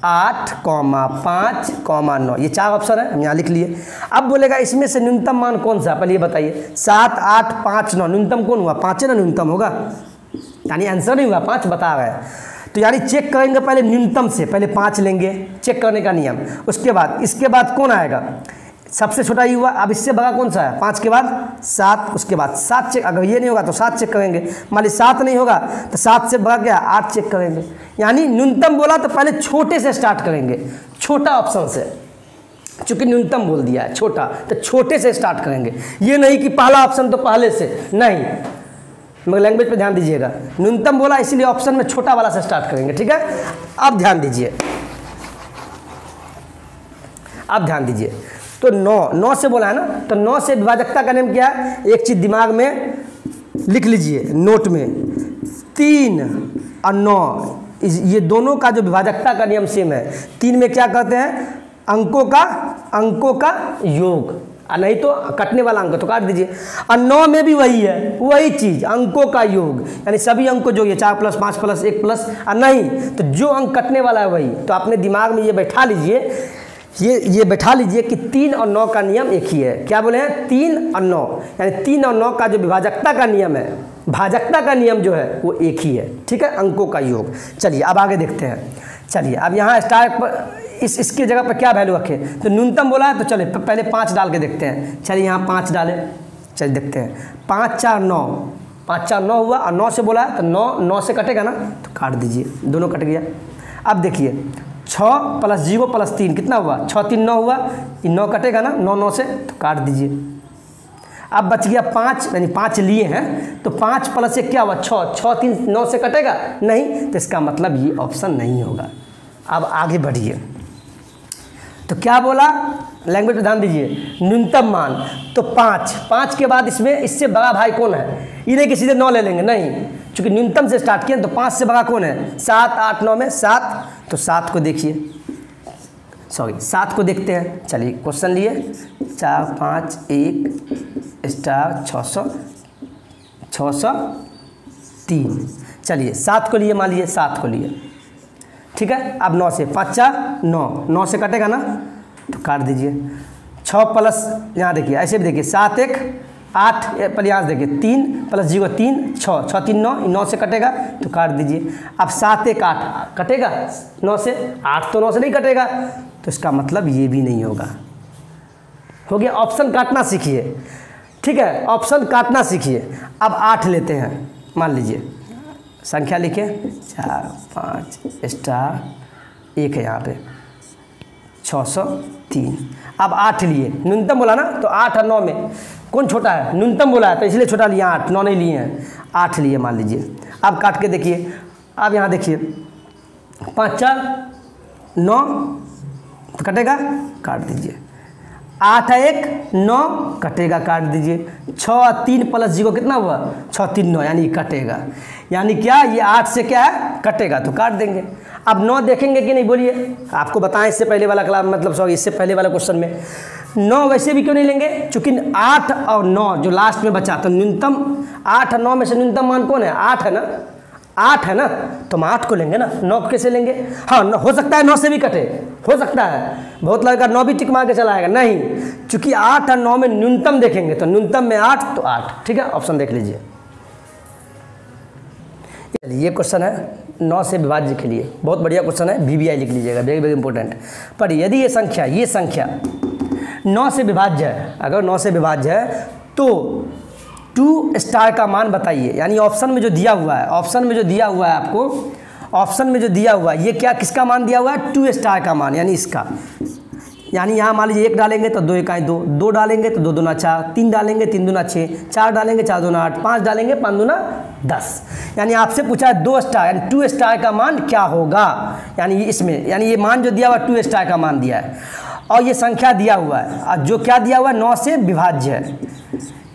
8 5 9, ये 4 ऑप्शन है, हम यहाँ लिख लिए। अब बोलेगा इसमें से न्यूनतम मान कौन सा, पहले ये बताइए, 7 8 5 9, न्यूनतम कौन हुआ, 5 ना न्यूनतम होगा, यानी आंसर नहीं हुआ, 5 बता रहे हैं। तो यानी चेक करेंगे पहले न्यूनतम से, पहले 5 लेंगे, चेक करने का नियम, उसके बाद इसके बाद कौन आएगा, सबसे छोटा ही हुआ, अब इससे बड़ा कौन सा है, 5 के बाद 7, उसके बाद 7 चेक, अगर ये नहीं होगा तो 7 चेक करेंगे, मान ली 7 नहीं होगा तो 7 से बड़ा क्या 8 चेक करेंगे, यानी न्यूनतम बोला तो पहले छोटे से स्टार्ट करेंगे, छोटा ऑप्शन से, चूंकि न्यूनतम बोल दिया है छोटा, तो छोटे से स्टार्ट करेंगे, ये नहीं कि पहला ऑप्शन तो पहले से, नहीं, मगर लैंग्वेज पे ध्यान दीजिएगा, न्यूनतम बोला इसलिए ऑप्शन में छोटा वाला से स्टार्ट करेंगे, ठीक है। अब ध्यान दीजिए, अब ध्यान दीजिए, तो 9 से बोला है ना, तो 9 से विभाजकता का नियम क्या है, एक चीज़ दिमाग में लिख लीजिए नोट में, 3 और 9, ये दोनों का जो विभाजकता का नियम सेम है। 3 में क्या कहते हैं, अंकों का योग, और नहीं तो कटने वाला अंक तो काट दीजिए, और 9 में भी वही है, वही चीज़, अंकों का योग, यानी सभी अंक को जो ये 4 + 5 + 1 प्लस, और नहीं तो जो अंक कटने वाला है वही। तो अपने दिमाग में ये बैठा लीजिए, ये बैठा लीजिए कि 3 और 9 का नियम एक ही है। क्या बोले हैं, 3 और 9, यानी 3 और 9 का जो विभाजकता का नियम है, भाजकता का नियम जो है वो एक ही है, ठीक है, अंकों का योग। चलिए अब आगे देखते हैं, चलिए अब यहाँ स्टार पर इसके जगह पर क्या वैल्यू रखें, तो न्यूनतम बोला है, तो चलिए पहले 5 डाल के देखते हैं, चलिए यहाँ 5 डालें, चलिए देखते हैं, 5 4 9, 5 4 9 हुआ, और 9 से बोला है तो 9 से कटेगा ना, तो काट दीजिए, दोनों कट गया। अब देखिए 6 + 0 + 3 कितना हुआ, 6 3 9 हुआ, ये 9 कटेगा ना, 9 से, तो काट दीजिए। अब बच गया 5, यानी 5 लिए हैं, तो 5 + 1 क्या हुआ, 6 6 3 9 से कटेगा नहीं, तो इसका मतलब ये ऑप्शन नहीं होगा। अब आगे बढ़िए, तो क्या बोला, लैंग्वेज पे ध्यान दीजिए, न्यूनतम मान। तो 5 के बाद इसमें इससे बड़ा भाई कौन है, ये नहीं कि सीधे 9 ले लेंगे, नहीं, चूंकि न्यूनतम से स्टार्ट किए तो 5 से बड़ा कौन है, 7, 8, 9 में 7, तो 7 को देखिए, सॉरी 7 को देखते हैं। चलिए क्वेश्चन लिए 4, 5, 1 स्टार 603। चलिए 7 को लिए, मान लीजिए 7 को लिए, ठीक है। अब 9 से 5 4 9, 9 से कटेगा ना, तो काट दीजिए। 6 प्लस यहाँ देखिए, ऐसे भी देखिए 7 1 8, पर यहाँ से देखिए 3 प्लस 0 3 6 6 3 9, 9 से कटेगा तो काट दीजिए। अब 7 1 8 कटेगा 9 से, 8 तो 9 से नहीं कटेगा, तो इसका मतलब ये भी नहीं होगा। हो गया, ऑप्शन काटना सीखिए, ठीक है, ऑप्शन काटना सीखिए। अब 8 लेते हैं, मान लीजिए संख्या लिखे 4 5 स्टार 1 है यहाँ पे 603। अब 8 लिए, न्यूनतम बोला ना, तो 8 और 9 में कौन छोटा है, न्यूनतम बोला है तो इसलिए छोटा लिया 8, 9 नहीं लिए हैं, 8 लिए मान लीजिए। अब काट के देखिए, अब यहाँ देखिए 5 4 9 तो कटेगा, काट दीजिए। 8 1 9 कटेगा, काट दीजिए। 6 3 प्लस 0 कितना हुआ, 6 3 9, यानी कटेगा, यानी क्या, ये 8 से क्या है, कटेगा, तो काट देंगे। अब 9 देखेंगे कि नहीं, बोलिए, आपको बताएं इससे पहले वाला क्लास, मतलब सॉरी इससे पहले वाला क्वेश्चन में 9 वैसे भी क्यों नहीं लेंगे, चूँकि 8 और 9 जो लास्ट में बचा, तो न्यूनतम 8 और 9 में से न्यूनतम मान कौन है, 8 है ना, 8 है ना, तो हम 8 को लेंगे ना, 9 को कैसे लेंगे। हाँ, हो सकता है 9 से भी कटे, हो सकता है, बहुत लड़का 9 भी टिक मार के चला आएगा, नहीं, चूँकि 8 और 9 में न्यूनतम देखेंगे, तो न्यूनतम में 8 तो 8, ठीक है, ऑप्शन देख लीजिए। ये क्वेश्चन है 9 से विभाज्य के लिए, बहुत बढ़िया क्वेश्चन है, VBI लिख लीजिएगा, वेरी वेरी इंपॉर्टेंट। पर यदि ये संख्या 9 से विभाज्य है, अगर 9 से विभाज्य है तो 2 स्टार का मान बताइए, यानी ऑप्शन में जो दिया हुआ है, ऑप्शन में जो दिया हुआ है आपको, ऑप्शन में जो दिया हुआ है, ये क्या, किसका मान दिया हुआ है, 2 स्टार का मान, यानी इसका, यानी यहाँ मान लीजिए 1 डालेंगे तो 2 1 2, 2 डालेंगे तो 2 2 4, 3 डालेंगे 3 2 6, 4 डालेंगे 4 2 8, 5 डालेंगे 5 2 10, यानी आपसे पूछा है 2 स्टार, यानी 2 स्टार का मान क्या होगा, यानी इसमें, यानी ये मान जो दिया हुआ 2 स्टार का मान दिया है, और ये संख्या दिया हुआ है, और जो क्या दिया हुआ है, 9 से विभाज्य है,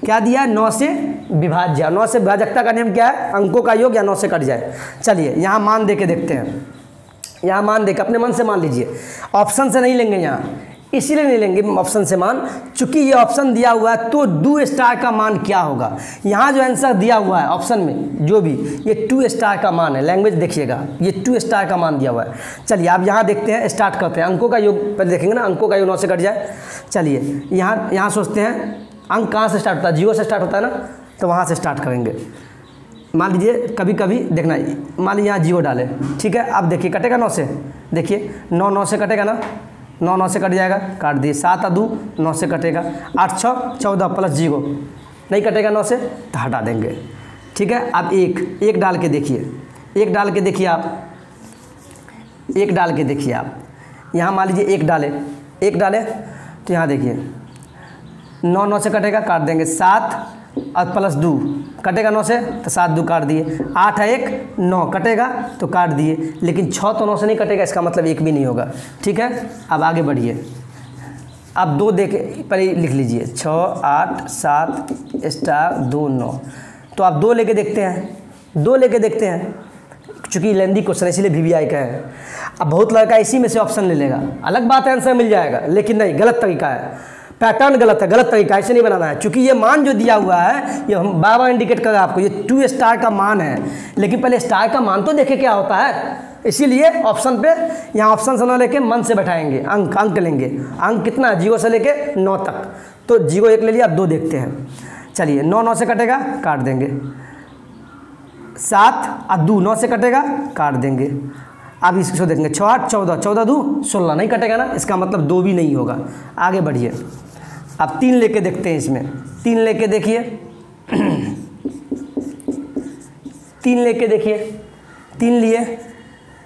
क्या दिया है, 9 से विभाज्य। 9 से विभाजकता का नियम क्या है, अंकों का योग या 9 से कट जाए। चलिए यहाँ मान दे के देखते हैं, यहाँ मान दे के अपने मन से मान लीजिए, ऑप्शन से नहीं लेंगे यहाँ, इसीलिए नहीं लेंगे ऑप्शन से मान, चूंकि ये ऑप्शन दिया हुआ है, तो 2 स्टार का मान क्या होगा, यहाँ जो आंसर दिया हुआ है ऑप्शन में जो भी, ये 2 स्टार का मान है, लैंग्वेज देखिएगा, ये 2 स्टार का मान दिया हुआ है। चलिए अब यहाँ देखते हैं, स्टार्ट करते हैं, अंकों का योग पहले देखेंगे ना, अंकों का योग 9 से कट जाए। चलिए यहाँ सोचते हैं अंक कहाँ से स्टार्ट होता है, 0 से स्टार्ट होता है ना, तो वहाँ से स्टार्ट करेंगे। मान लीजिए कभी कभी देखना, मान लीजिए यहाँ 0 डाले, ठीक है, अब देखिए कटेगा 9 से, देखिए 9 9 से कटेगा ना, 9 9 से कट जाएगा, काट दिए। 7 और 2 9 से कटेगा, 8 6 14 प्लस 0 नहीं कटेगा 9 से, तो हटा देंगे, ठीक है। अब 1 डाल के देखिए, 1 डाल के देखिए आप, 1 डाल के देखिए आप, यहाँ मान लीजिए 1 डाले, 1 डाले तो यहाँ देखिए 9 9 से कटेगा, काट देंगे। 7 और प्लस 2 कटेगा 9 से, तो 7 2 काट दिए। 8 1 9 कटेगा तो काट दिए, लेकिन 6 तो 9 से नहीं कटेगा, इसका मतलब 1 भी नहीं होगा, ठीक है। अब आगे बढ़िए, अब 2 देख पर ही लिख लीजिए, 6 8 7 स्टार 2 9, तो आप 2 लेके देखते हैं, 2 लेके देखते हैं, चूँकि लेंदी क्वेश्चन इसलिए VBI का है। अब बहुत लड़का इसी में से ऑप्शन ले लेगा, अलग बात है आंसर मिल जाएगा, लेकिन नहीं, गलत तरीका है, पैटर्न गलत है, गलत तरीका, ऐसे नहीं बनाना है। चूँकि ये मान जो दिया हुआ है, ये हम बार बार इंडिकेट कर रहे हैं आपको, ये 2 स्टार का मान है, लेकिन पहले स्टार का मान तो देखे क्या होता है, इसीलिए ऑप्शन पे, यहाँ ऑप्शन से ना लेके मन से बैठाएंगे, अंक लेंगे, अंक कितना है, 0 से लेके 9 तक, तो 0 1 ले लिया। अब 2 देखते हैं, चलिए 9 9 से कटेगा, काट देंगे। 7 और 2 9 से कटेगा, काट देंगे। अब इसको देखेंगे, 6 8 14 14 2 16 नहीं कटेगा ना, इसका मतलब 2 भी नहीं होगा। आगे बढ़िए, अब 3 लेके देखते हैं, इसमें 3 लेके देखिए, 3 लेके देखिए, 3 लिए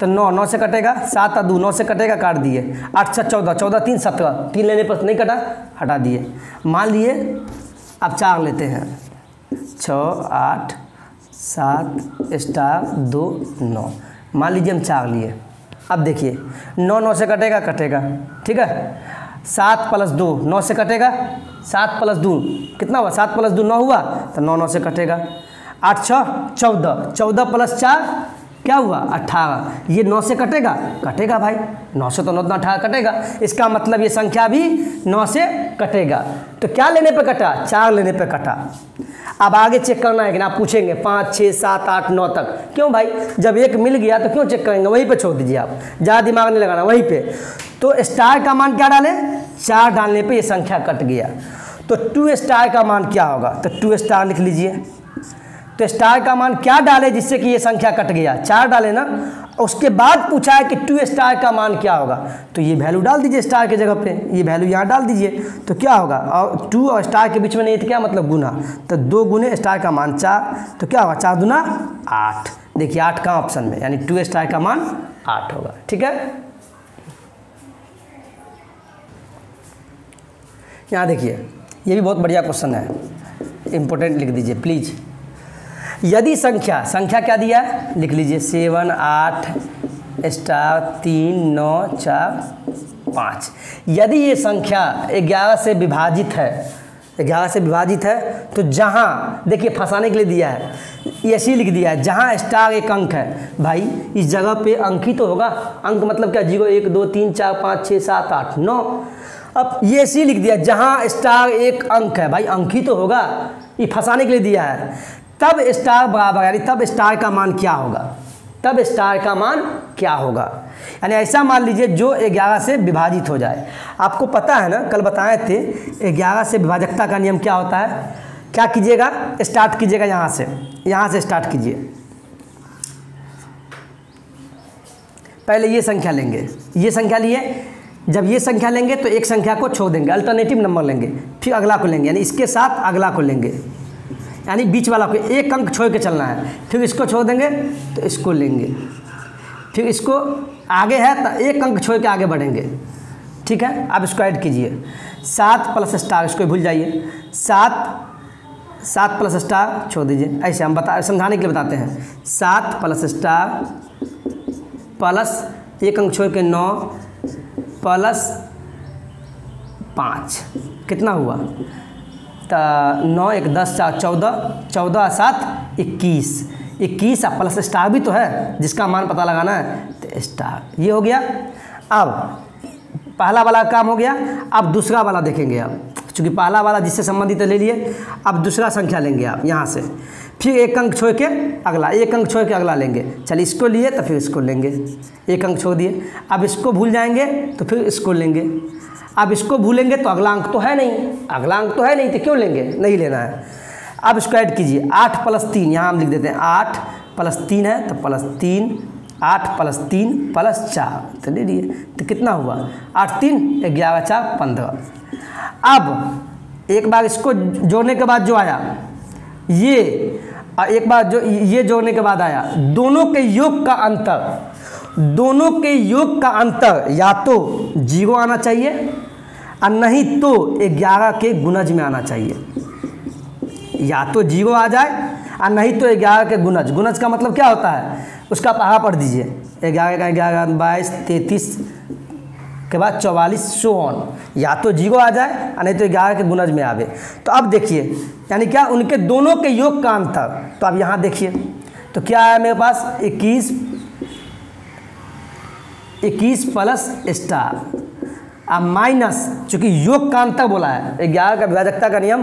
तो 9 9 से कटेगा, 7 और 2 9 से कटेगा, काट दिए। 8 6 14 14 3 17, 3 लेने पर नहीं कटा, हटा दिए। मान लिए अब 4 लेते हैं, 6 8 7 स्टार 2 9, मान लीजिए हम 4 लिए, अब देखिए 9 से कटेगा, ठीक है। 7 + 2 9 से कटेगा, 7 + 2 कितना हुआ, 7 + 2 9 हुआ, तो 9 से कटेगा। 8 6 14, 14 + 4 क्या हुआ 18, ये 9 से कटेगा भाई, 9 से तो 9 18 कटेगा, इसका मतलब ये संख्या भी 9 से कटेगा। तो क्या लेने पे कटा, 4 लेने पे कटा। अब आगे चेक करना है कि ना, आप पूछेंगे 5 6 7 8 9 तक, क्यों भाई, जब एक मिल गया तो क्यों चेक करेंगे, वहीं पे छोड़ दीजिए आप, ज़्यादा दिमाग नहीं लगाना वहीं पे। तो स्टार का मान क्या डालें, 4 डालने पे ये संख्या कट गया। तो 2 स्टार का मान क्या होगा, तो 2 स्टार लिख लीजिए। तो स्टार का मान क्या डाले जिससे कि ये संख्या कट गया, 4 डाले ना। उसके बाद पूछा है कि 2 स्टार का मान क्या होगा, तो ये वैल्यू डाल दीजिए स्टार के जगह पे, ये वैल्यू यहाँ डाल दीजिए। तो क्या होगा, और 2 और स्टार के बीच में नहीं तो क्या मतलब गुना, तो 2 गुने स्टार का मान 4, तो क्या होगा 4 दूना 8। देखिए 8 का ऑप्शन में, यानी 2 स्टार का मान 8 होगा, ठीक है। यहाँ देखिए ये भी बहुत बढ़िया क्वेश्चन है, इंपॉर्टेंट लिख दीजिए प्लीज़। यदि संख्या क्या दिया है, लिख लीजिए 7 8 स्टार 3 9 4 5। यदि ये संख्या 11 से विभाजित है, 11 से विभाजित है, तो जहाँ देखिए फंसाने के लिए दिया है, ऐसे ही लिख दिया है, जहाँ स्टार एक अंक है भाई, इस जगह पे अंक ही तो होगा। अंक मतलब क्या, 0 1 2 3 4 5 6 7 8 9। अब ये ऐसे ही लिख दिया, जहाँ स्टार एक अंक है भाई, अंक ही तो होगा, ये फंसाने के लिए दिया है। तब स्टार बराबर, यानी तब स्टार का मान क्या होगा, तब स्टार का मान क्या होगा, यानी ऐसा मान लीजिए जो 11 से विभाजित हो जाए। आपको पता है ना, कल बताए थे 11 से विभाजकता का नियम क्या होता है। क्या कीजिएगा, स्टार्ट कीजिएगा यहाँ से स्टार्ट कीजिए। पहले ये संख्या लेंगे, ये संख्या लिए, जब ये संख्या लेंगे तो एक संख्या को छोड़ देंगे, अल्टरनेटिव नंबर लेंगे, फिर अगला को लेंगे, यानी इसके साथ अगला को लेंगे, यानी बीच वाला को एक अंक छोड़ के चलना है। फिर इसको छोड़ देंगे तो इसको लेंगे, फिर इसको आगे है तो एक अंक छोड़ के आगे बढ़ेंगे, ठीक है। अब इसको ऐड कीजिए, 7 + स्टार, इसको भूल जाइए, 7 + स्टार छोड़ दीजिए, ऐसे हम समझाने के लिए बताते हैं। 7 + स्टार प्लस एक अंक छोड़ के 9 + 5 कितना हुआ, तो 9 1 10 4 14, 14 7 21, 21 प्लस स्टार भी तो है जिसका मान पता लगाना है, तो स्टार ये हो गया। अब पहला वाला काम हो गया, अब दूसरा वाला देखेंगे आप, चूँकि पहला वाला जिससे संबंधित ले लिए, अब दूसरा संख्या लेंगे आप यहाँ से, फिर एक अंक छोड़ के अगला, एक अंक छोड़ के अगला लेंगे। चलिए इसको लिए तो फिर इसको लेंगे, एक अंक छोड़ दिए। अब इसको भूल जाएंगे तो फिर इसको लेंगे। अब इसको भूलेंगे तो अगला अंक तो है नहीं, अगला अंक तो है नहीं, तो क्यों लेंगे, नहीं लेना है। अब इसको ऐड कीजिए, 8 + 3, यहाँ हम लिख देते हैं 8 + 3 है तो +3, 8 + 3 + 4, तो ले लिए, तो कितना हुआ 8 3 11 4 15। अब एक बार इसको जोड़ने के बाद जो आया ये, एक बार जो ये जोड़ने के बाद आया, दोनों के योग का अंतर, दोनों के योग का अंतर या तो 0 आना चाहिए और नहीं तो 11 के गुणज में आना चाहिए। या तो 0 आ जाए और नहीं तो 11 के गुणज। गुणज का मतलब क्या होता है, उसका पहाड़ा पढ़ दीजिए, 11 का 11 22 33 के बाद 44 सो ऑन, या तो 0 आ जाए और नहीं तो 11 के गुणज में आवे। तो अब देखिए, यानी क्या, उनके दोनों के योग का अंतर। तो अब यहाँ देखिए तो क्या है मेरे पास, 21 प्लस स्टार, अब माइनस, चूँकि योग का अंतर बोला है, 11 का विभाजकता का नियम,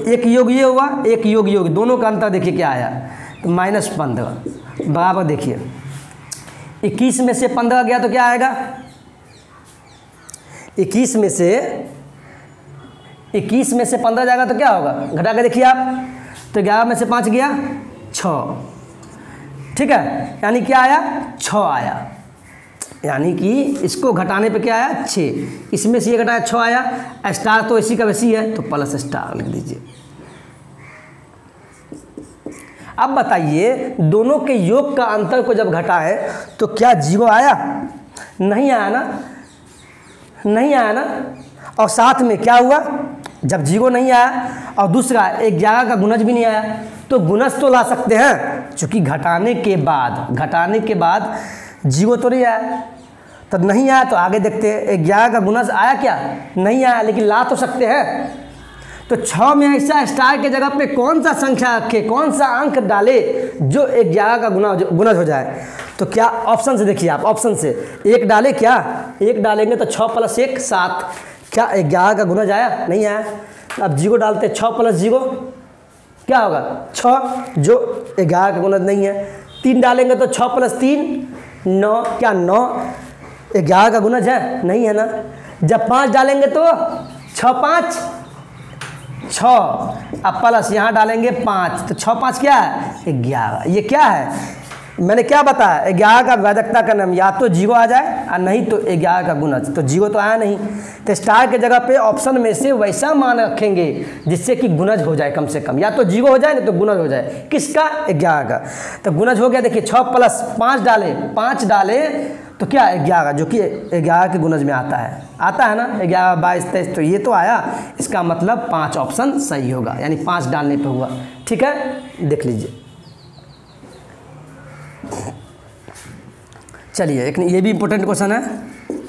एक योग ये हुआ, एक योग ये, दोनों का अंतर देखिए क्या आया, तो -15 बराबर। देखिए 21 में से 15 गया तो क्या आएगा, 21 में से 15 जाएगा तो क्या होगा, घटा के देखिए आप, तो 11 में से 5 गया 6, ठीक है, यानी क्या आया 6 आया, यानी कि इसको घटाने पे क्या आया 6, इसमें से ये घटाया 6 आया, स्टार तो इसी का वैसी है तो प्लस स्टार लिख दीजिए। अब बताइए दोनों के योग का अंतर को जब घटाए तो क्या 0 आया, नहीं आया ना, नहीं आया ना। और साथ में क्या हुआ, जब 0 नहीं आया और दूसरा 11 का गुणज भी नहीं आया, तो गुणज तो ला सकते हैं, चूँकि घटाने के बाद जीरो तो नहीं आया, तो नहीं आया तो आगे देखते हैं 11 का गुणज आया क्या, नहीं आया, लेकिन ला तो सकते हैं। तो 6 में ऐसा स्टार के जगह पे कौन सा संख्या रखे, कौन सा अंक डाले जो 11 का गुणज हो जाए। तो क्या ऑप्शन से देखिए आप, ऑप्शन से 1 डाले, क्या 1 डालेंगे तो 6 + 1 7, क्या 11 का गुणज आया, नहीं आया। अब 0 डालते, 6 + 0 क्या होगा 6, जो 11 का गुणज नहीं है। 3 डालेंगे तो 6 + 3 9, क्या 9 11 का गुणज है, नहीं है ना। जब 5 डालेंगे तो 6 × 5 6, अब प्लस यहाँ डालेंगे 5, तो 6 × 5 क्या है 11। ये क्या है, मैंने क्या बताया, 11 का विभाजकता का नियम, या तो 0 आ जाए और नहीं तो 11 का गुणज। तो 0 तो आया नहीं, तो स्टार के जगह पे ऑप्शन में से वैसा मान रखेंगे जिससे कि गुणज हो जाए कम से कम, या तो 0 हो जाए नहीं तो गुणज हो जाए। किसका 11 का, तो गुणज हो गया। देखिए 6 + 5 डाले, 5 डाले तो क्या 11, जो कि 11 के गुणज में आता है ना, 11 22 23, तो ये तो आया। इसका मतलब 5 ऑप्शन सही होगा, यानी 5 डालने पे हुआ। ठीक है, देख लीजिए। चलिए एक ये भी इंपॉर्टेंट क्वेश्चन है,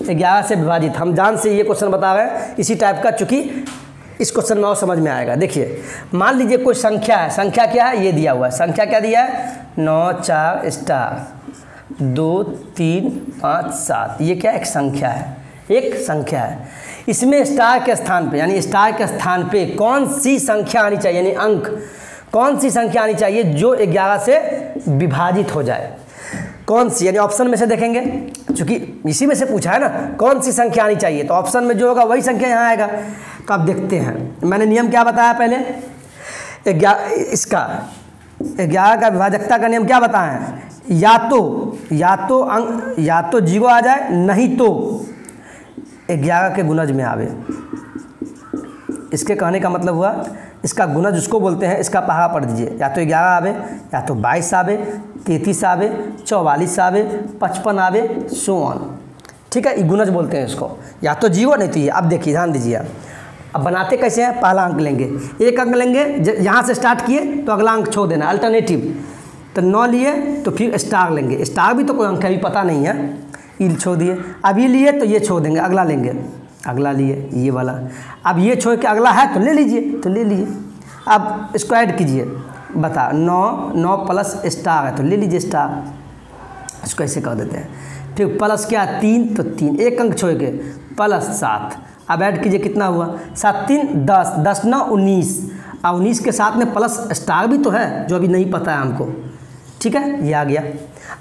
11 से विभाजित। हम जान से ये क्वेश्चन बता रहे हैं इसी टाइप का, चूँकि इस क्वेश्चन में और समझ में आएगा। देखिए मान लीजिए कोई संख्या है, संख्या क्या है, ये दिया हुआ है। संख्या क्या दिया है 9 4 स्टार 2 3 5 7, ये क्या एक संख्या है, एक संख्या है। इसमें स्टार के स्थान पे, यानी स्टार के स्थान पे कौन सी संख्या आनी चाहिए, यानी अंक कौन सी संख्या आनी चाहिए जो 11 से विभाजित हो जाए, कौन सी, यानी ऑप्शन में से देखेंगे, क्योंकि इसी में से पूछा है ना कौन सी संख्या आनी चाहिए, तो ऑप्शन में जो होगा वही संख्या यहाँ आएगा। तो आप देखते हैं, मैंने नियम क्या बताया पहले, 11 का विभाजकता का नियम क्या बताया है, या तो अंक, या तो 0 आ जाए, नहीं तो 11 के गुणज में आवे। इसके कहने का मतलब हुआ इसका गुणज उसको बोलते हैं, इसका पहाड़ा पढ़ दीजिए, या तो 11 आवे, या तो 22 आवे, 33 आवे, 44 आवे, 55 आवे, सो ऑन। ठीक है, ये गुणज बोलते हैं इसको, या तो 0 नहीं तो ये। अब देखिए ध्यान दीजिए, अब बनाते कैसे हैं, पहला अंक लेंगे, एक अंक लेंगे, यहाँ से स्टार्ट किए तो अगला अंक छोड़ देना, अल्टरनेटिव। तो 9 लिए तो फिर स्टार लेंगे, स्टार भी तो कोई अंक है, अभी पता नहीं है, ये छोड़ दिए। अब ये लिए तो ये छोड़ देंगे, अगला लेंगे, अगला लिए ये वाला। अब ये छोड़ के अगला है तो ले लीजिए, तो ले लीजिए। अब इसको ऐड कीजिए, बता 9 प्लस स्टार है तो ले लीजिए स्टार, इसको ऐसे कर देते हैं। फिर प्लस क्या 3, तो 3, एक अंक छोड़ के प्लस 7। अब ऐड कीजिए, कितना हुआ 7 3 10, 10 9 19, और 19 के साथ में प्लस स्टार भी तो है जो अभी नहीं पता है हमको। ठीक है, ये आ गया।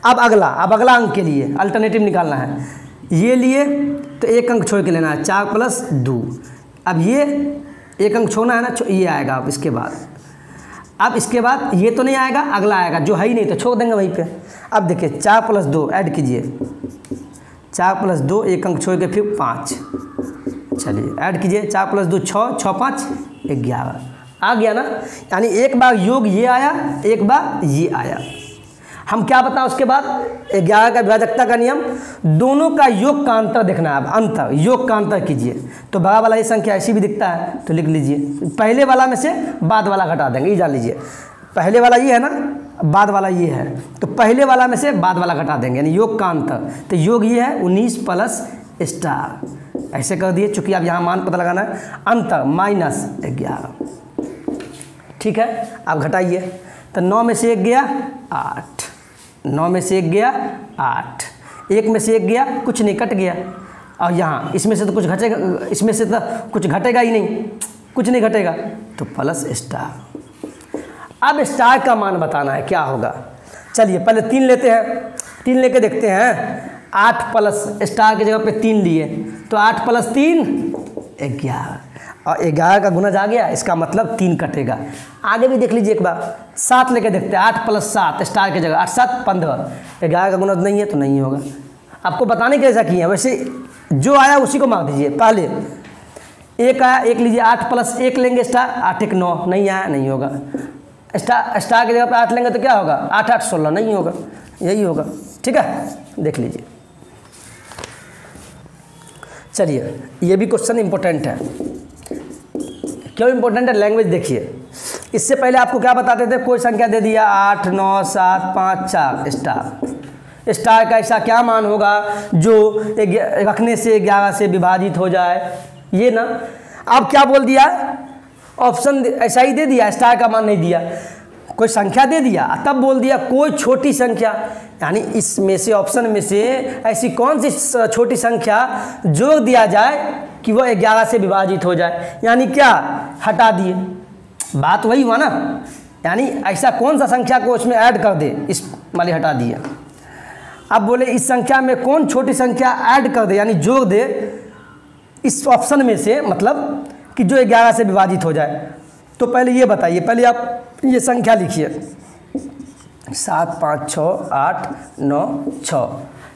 अब अगला अंक के लिए अल्टरनेटिव निकालना है, ये लिए तो एक अंक छोड़ के लेना है, 4 + 2। अब ये एक अंक छोड़ना है ना, ये आएगा। अब इसके बाद ये तो नहीं आएगा, अगला आएगा जो है ही नहीं, तो छोड़ देंगे वहीं पे। अब देखिए 4 + 2 ऐड कीजिए, 4 + 2 एक अंक छोड़ के फिर 5। चलिए ऐड कीजिए, 4 + 2 6, 6 5 11, आ गया ना। यानी एक बार योग ये आया, एक बार ये आया। हम क्या बताएं उसके बाद, 11 का विभाजकता का नियम, दोनों का योग का अंतर देखना है। अब अंतर, योग का अंतर कीजिए, तो बड़ा वाला ये संख्या ऐसी भी दिखता है तो लिख लीजिए, पहले वाला में से बाद वाला घटा देंगे, ये जान लीजिए। पहले वाला ये है ना, बाद वाला ये है, तो पहले वाला में से बाद वाला घटा देंगे, यानी योग का अंतर। तो योग ये है 19 प्लस स्टार, ऐसे कर दिए, चूँकि अब यहाँ मान पता लगाना है, अंतर -11। ठीक है, अब घटाइए, तो 9 में से 1 गया 8, 9 में से 1 गया 8, 1 में से 1 गया, कुछ नहीं, कट गया। और यहाँ इसमें से तो कुछ घटेगा, इसमें से तो कुछ घटेगा ही नहीं, कुछ नहीं घटेगा, तो प्लस स्टार। अब स्टार का मान बताना है क्या होगा। चलिए पहले 3 लेते हैं, 3 लेके देखते हैं। 8 प्लस स्टार की जगह पे 3 लिए, तो 8 + 3 11, और 11 का गुणज आ गया, इसका मतलब 3 कटेगा। आगे भी देख लीजिए एक बार, 7 लेके देखते हैं, 8 + 7 स्टार की जगह, 8 7 15, 11 का गुणज नहीं है तो नहीं होगा। आपको बताने कैसा किया, वैसे जो आया उसी को मार दीजिए। पहले 1 आया, 1 लीजिए, 8 + 1 लेंगे स्टार, 8 1 9, नहीं आया, नहीं होगा। स्टार की जगह पर 8 लेंगे तो क्या होगा, 8 8 16, नहीं होगा, यही होगा। ठीक है, देख लीजिए। चलिए ये भी क्वेश्चन इंपॉर्टेंट है। क्यों इंपॉर्टेंट है, लैंग्वेज देखिए। इससे पहले आपको क्या बताते थे, कोई संख्या दे दिया 8 9 7 5 4 स्टार, स्टार का ऐसा क्या मान होगा जो रखने से 11 से विभाजित हो जाए, ये ना। अब क्या बोल दिया, ऑप्शन ऐसा ही दे दिया, स्टार का मान नहीं दिया, कोई संख्या दे दिया, तब बोल दिया कोई छोटी संख्या, यानी इसमें से ऑप्शन में से ऐसी कौन सी छोटी संख्या जोड़ दिया जाए कि वह 11 से विभाजित हो जाए, यानी क्या हटा दिए, बात वही हुआ ना, यानी ऐसा कौन सा संख्या को उसमें ऐड कर दे, इस वाले हटा दिया। अब बोले इस संख्या में कौन छोटी संख्या ऐड कर दे, यानी जोड़ दे इस ऑप्शन में से, मतलब कि जो 11 से विभाजित हो जाए। तो पहले ये बताइए, पहले आप ये संख्या लिखिए, 7 5 6 8 9 6।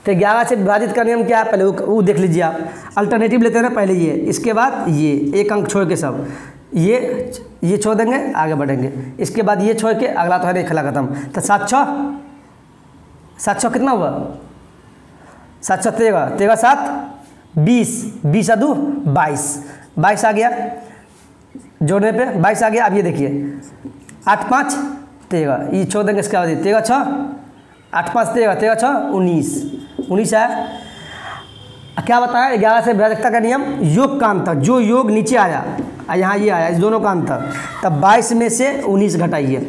तो 11 से विभाजित का नियम क्या है, पहले वो देख लीजिए आप। अल्टरनेटिव लेते हैं ना, पहले ये, इसके बाद ये, एक अंक छोड़ के सब ये छोड़ देंगे, आगे बढ़ेंगे। इसके बाद ये छोड़ के अगला तो है नहीं, खेला खत्म। तो 7 6 कितना हुआ, 7 6 13, 13 7 20, 20 2 22 आ गया, जोड़ने पे 22 आ गया। अब ये देखिए 8 5 13, ये छोड़ देंगे, इसके बाद 13 6 8 5 13, 13 6 19 आया। क्या बताया, 11 से विभाजकता का नियम, योग का अंतर, जो योग नीचे आया यहाँ ये आया, इस दोनों का अंतर, तब 22 में से 19 घटाइए,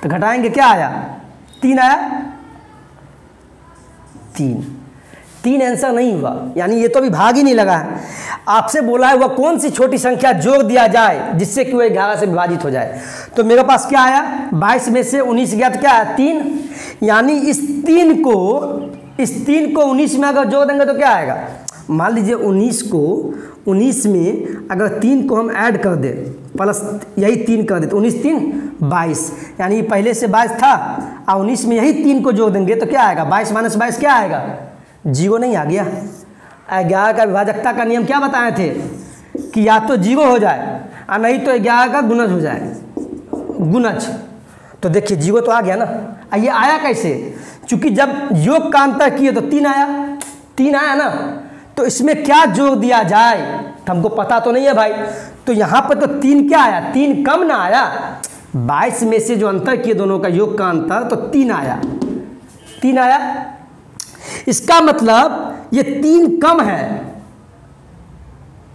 तो घटाएंगे क्या आया, 3 आया, 3 आंसर नहीं हुआ, यानी ये तो अभी भाग ही नहीं लगा है। आपसे बोला है वह कौन सी छोटी संख्या जोड़ दिया जाए जिससे कि वह 11 से विभाजित हो जाए। तो मेरे पास क्या आया, 22 में से 19 गया तो क्या आया, 3, यानी इस 3 को 19 में अगर जोड़ देंगे तो क्या आएगा, मान लीजिए 19 में अगर 3 को हम ऐड कर दे, प्लस यही 3 कर दे, तो 19 3 22, यानी पहले से 22 था और 19 में यही 3 को जोड़ देंगे तो क्या आएगा, 22 - 22 क्या आएगा, 0 नहीं आ गया। 11 का विभाजकता का नियम क्या बताए थे कि या तो 0 हो जाए और नहीं तो 11 का गुणज हो जाए, गुणज। तो देखिए 0 तो आ गया ना। ये आया कैसे, चूंकि जब योग का अंतर किए तो 3 आया ना, तो इसमें क्या जोड़ दिया जाए, तो हमको पता तो नहीं है भाई। तो यहाँ पर तो 3 क्या आया, 3 कम ना आया, 22 में से जो अंतर किए दोनों का योग का अंतर, तो 3 आया। इसका मतलब ये 3 कम है,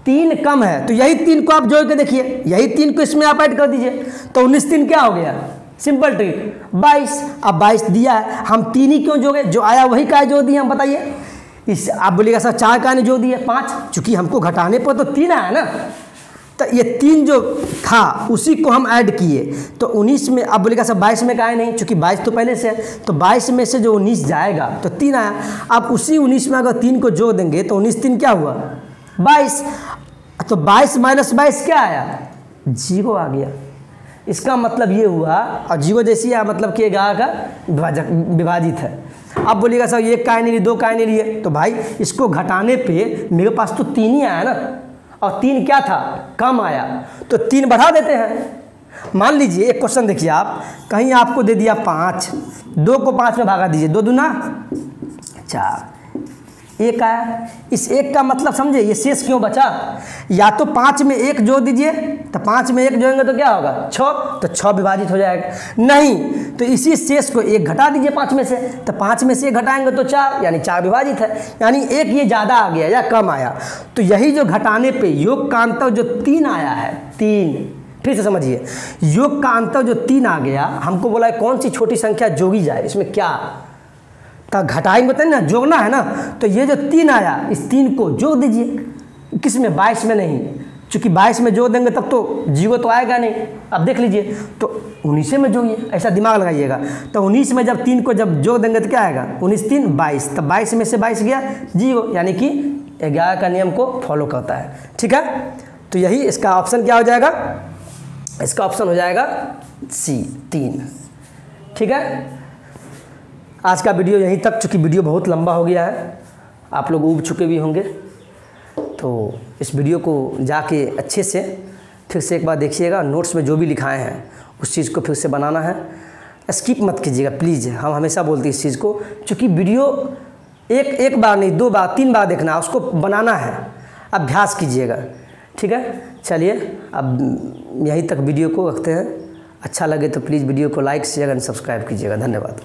3 कम है, तो यही 3 को आप जोड़ के देखिए, यही 3 को इसमें आप ऐड कर दीजिए, तो 19 3 क्या हो गया, सिंपल ट्रिक 22। अब 22 दिया है, हम 3 ही क्यों जोड़े, जो आया वही का जोड़ दिए, हम बताइए। इस आप बोलिएगा सर 4 का ने जोड़ दिया 5, चूंकि हमको घटाने पर तो 3 आया ना, तो ये 3 जो था उसी को हम ऐड किए, तो 19 में, अब बोलेगा सर 22 में का है नहीं, चूंकि 22 तो पहले से है, तो 22 में से जो 19 जाएगा तो 3 आया। अब उसी 19 में अगर 3 को जोड़ देंगे तो 19 3 क्या हुआ, 22, तो 22 - 22 क्या आया, 0 आ गया। इसका मतलब ये हुआ, और 0 जैसी है मतलब कि 11 का विभाजित है। अब बोलिएगा सर 1 का नहीं लिए, 2 का नहीं लिए, तो भाई इसको घटाने पे मेरे पास तो 3 ही आया ना, और 3 क्या था, कम आया, तो 3 बढ़ा देते हैं। मान लीजिए एक क्वेश्चन देखिए आप, कहीं आपको दे दिया 5, 2 को 5 में भागा दीजिए, 2 दूना 4, 1 आया। इस 1 का मतलब समझे, ये शेष क्यों बचा, या तो 5 में 1 जोड़ दीजिए, तो 5 में 1 जोड़ेंगे तो क्या होगा 6, तो 6 विभाजित हो जाएगा, नहीं तो इसी शेष को 1 घटा दीजिए 5 में से, तो 5 में से 1 घटाएंगे तो 4, यानी 4 विभाजित है, यानी 1 ये ज़्यादा आ गया या कम आया। तो यही जो घटाने पे योग का अंतर जो 3 आया है, 3, फिर से समझिए, योग का अंतर जो 3 आ गया, हमको बोला है कौन सी छोटी संख्या जोड़ी जाए, इसमें क्या, तो घटाएंगे तो ना, जोड़ना है ना, तो ये जो 3 आया, इस 3 को जोड़ दीजिए, किस में, 22 में नहीं, चूंकि 22 में जोड़ देंगे तब तो 0 तो आएगा नहीं। अब देख लीजिए, तो 19 में जोड़िए, ऐसा दिमाग लगाइएगा, तो 19 में जब 3 को जब जोड़ देंगे तो क्या आएगा, 19 3 22, तब 22 में से 22 गया 0, यानी कि 11 का नियम को फॉलो करता है। ठीक है, तो यही इसका ऑप्शन क्या हो जाएगा, इसका ऑप्शन हो जाएगा C 3। ठीक है, आज का वीडियो यहीं तक, चूँकि वीडियो बहुत लंबा हो गया है, आप लोग ऊब चुके भी होंगे, तो इस वीडियो को जाके अच्छे से फिर से एक बार देखिएगा, नोट्स में जो भी लिखाए हैं उस चीज़ को फिर से बनाना है, स्किप मत कीजिएगा प्लीज़। हम हमेशा बोलते हैं इस चीज़ को, चूँकि वीडियो एक बार नहीं 2 बार 3 बार देखना है, उसको बनाना है, अभ्यास कीजिएगा। ठीक है, चलिए अब यहीं तक वीडियो को रखते हैं। अच्छा लगे तो प्लीज़ वीडियो को लाइक शेयर एंड सब्सक्राइब कीजिएगा। धन्यवाद।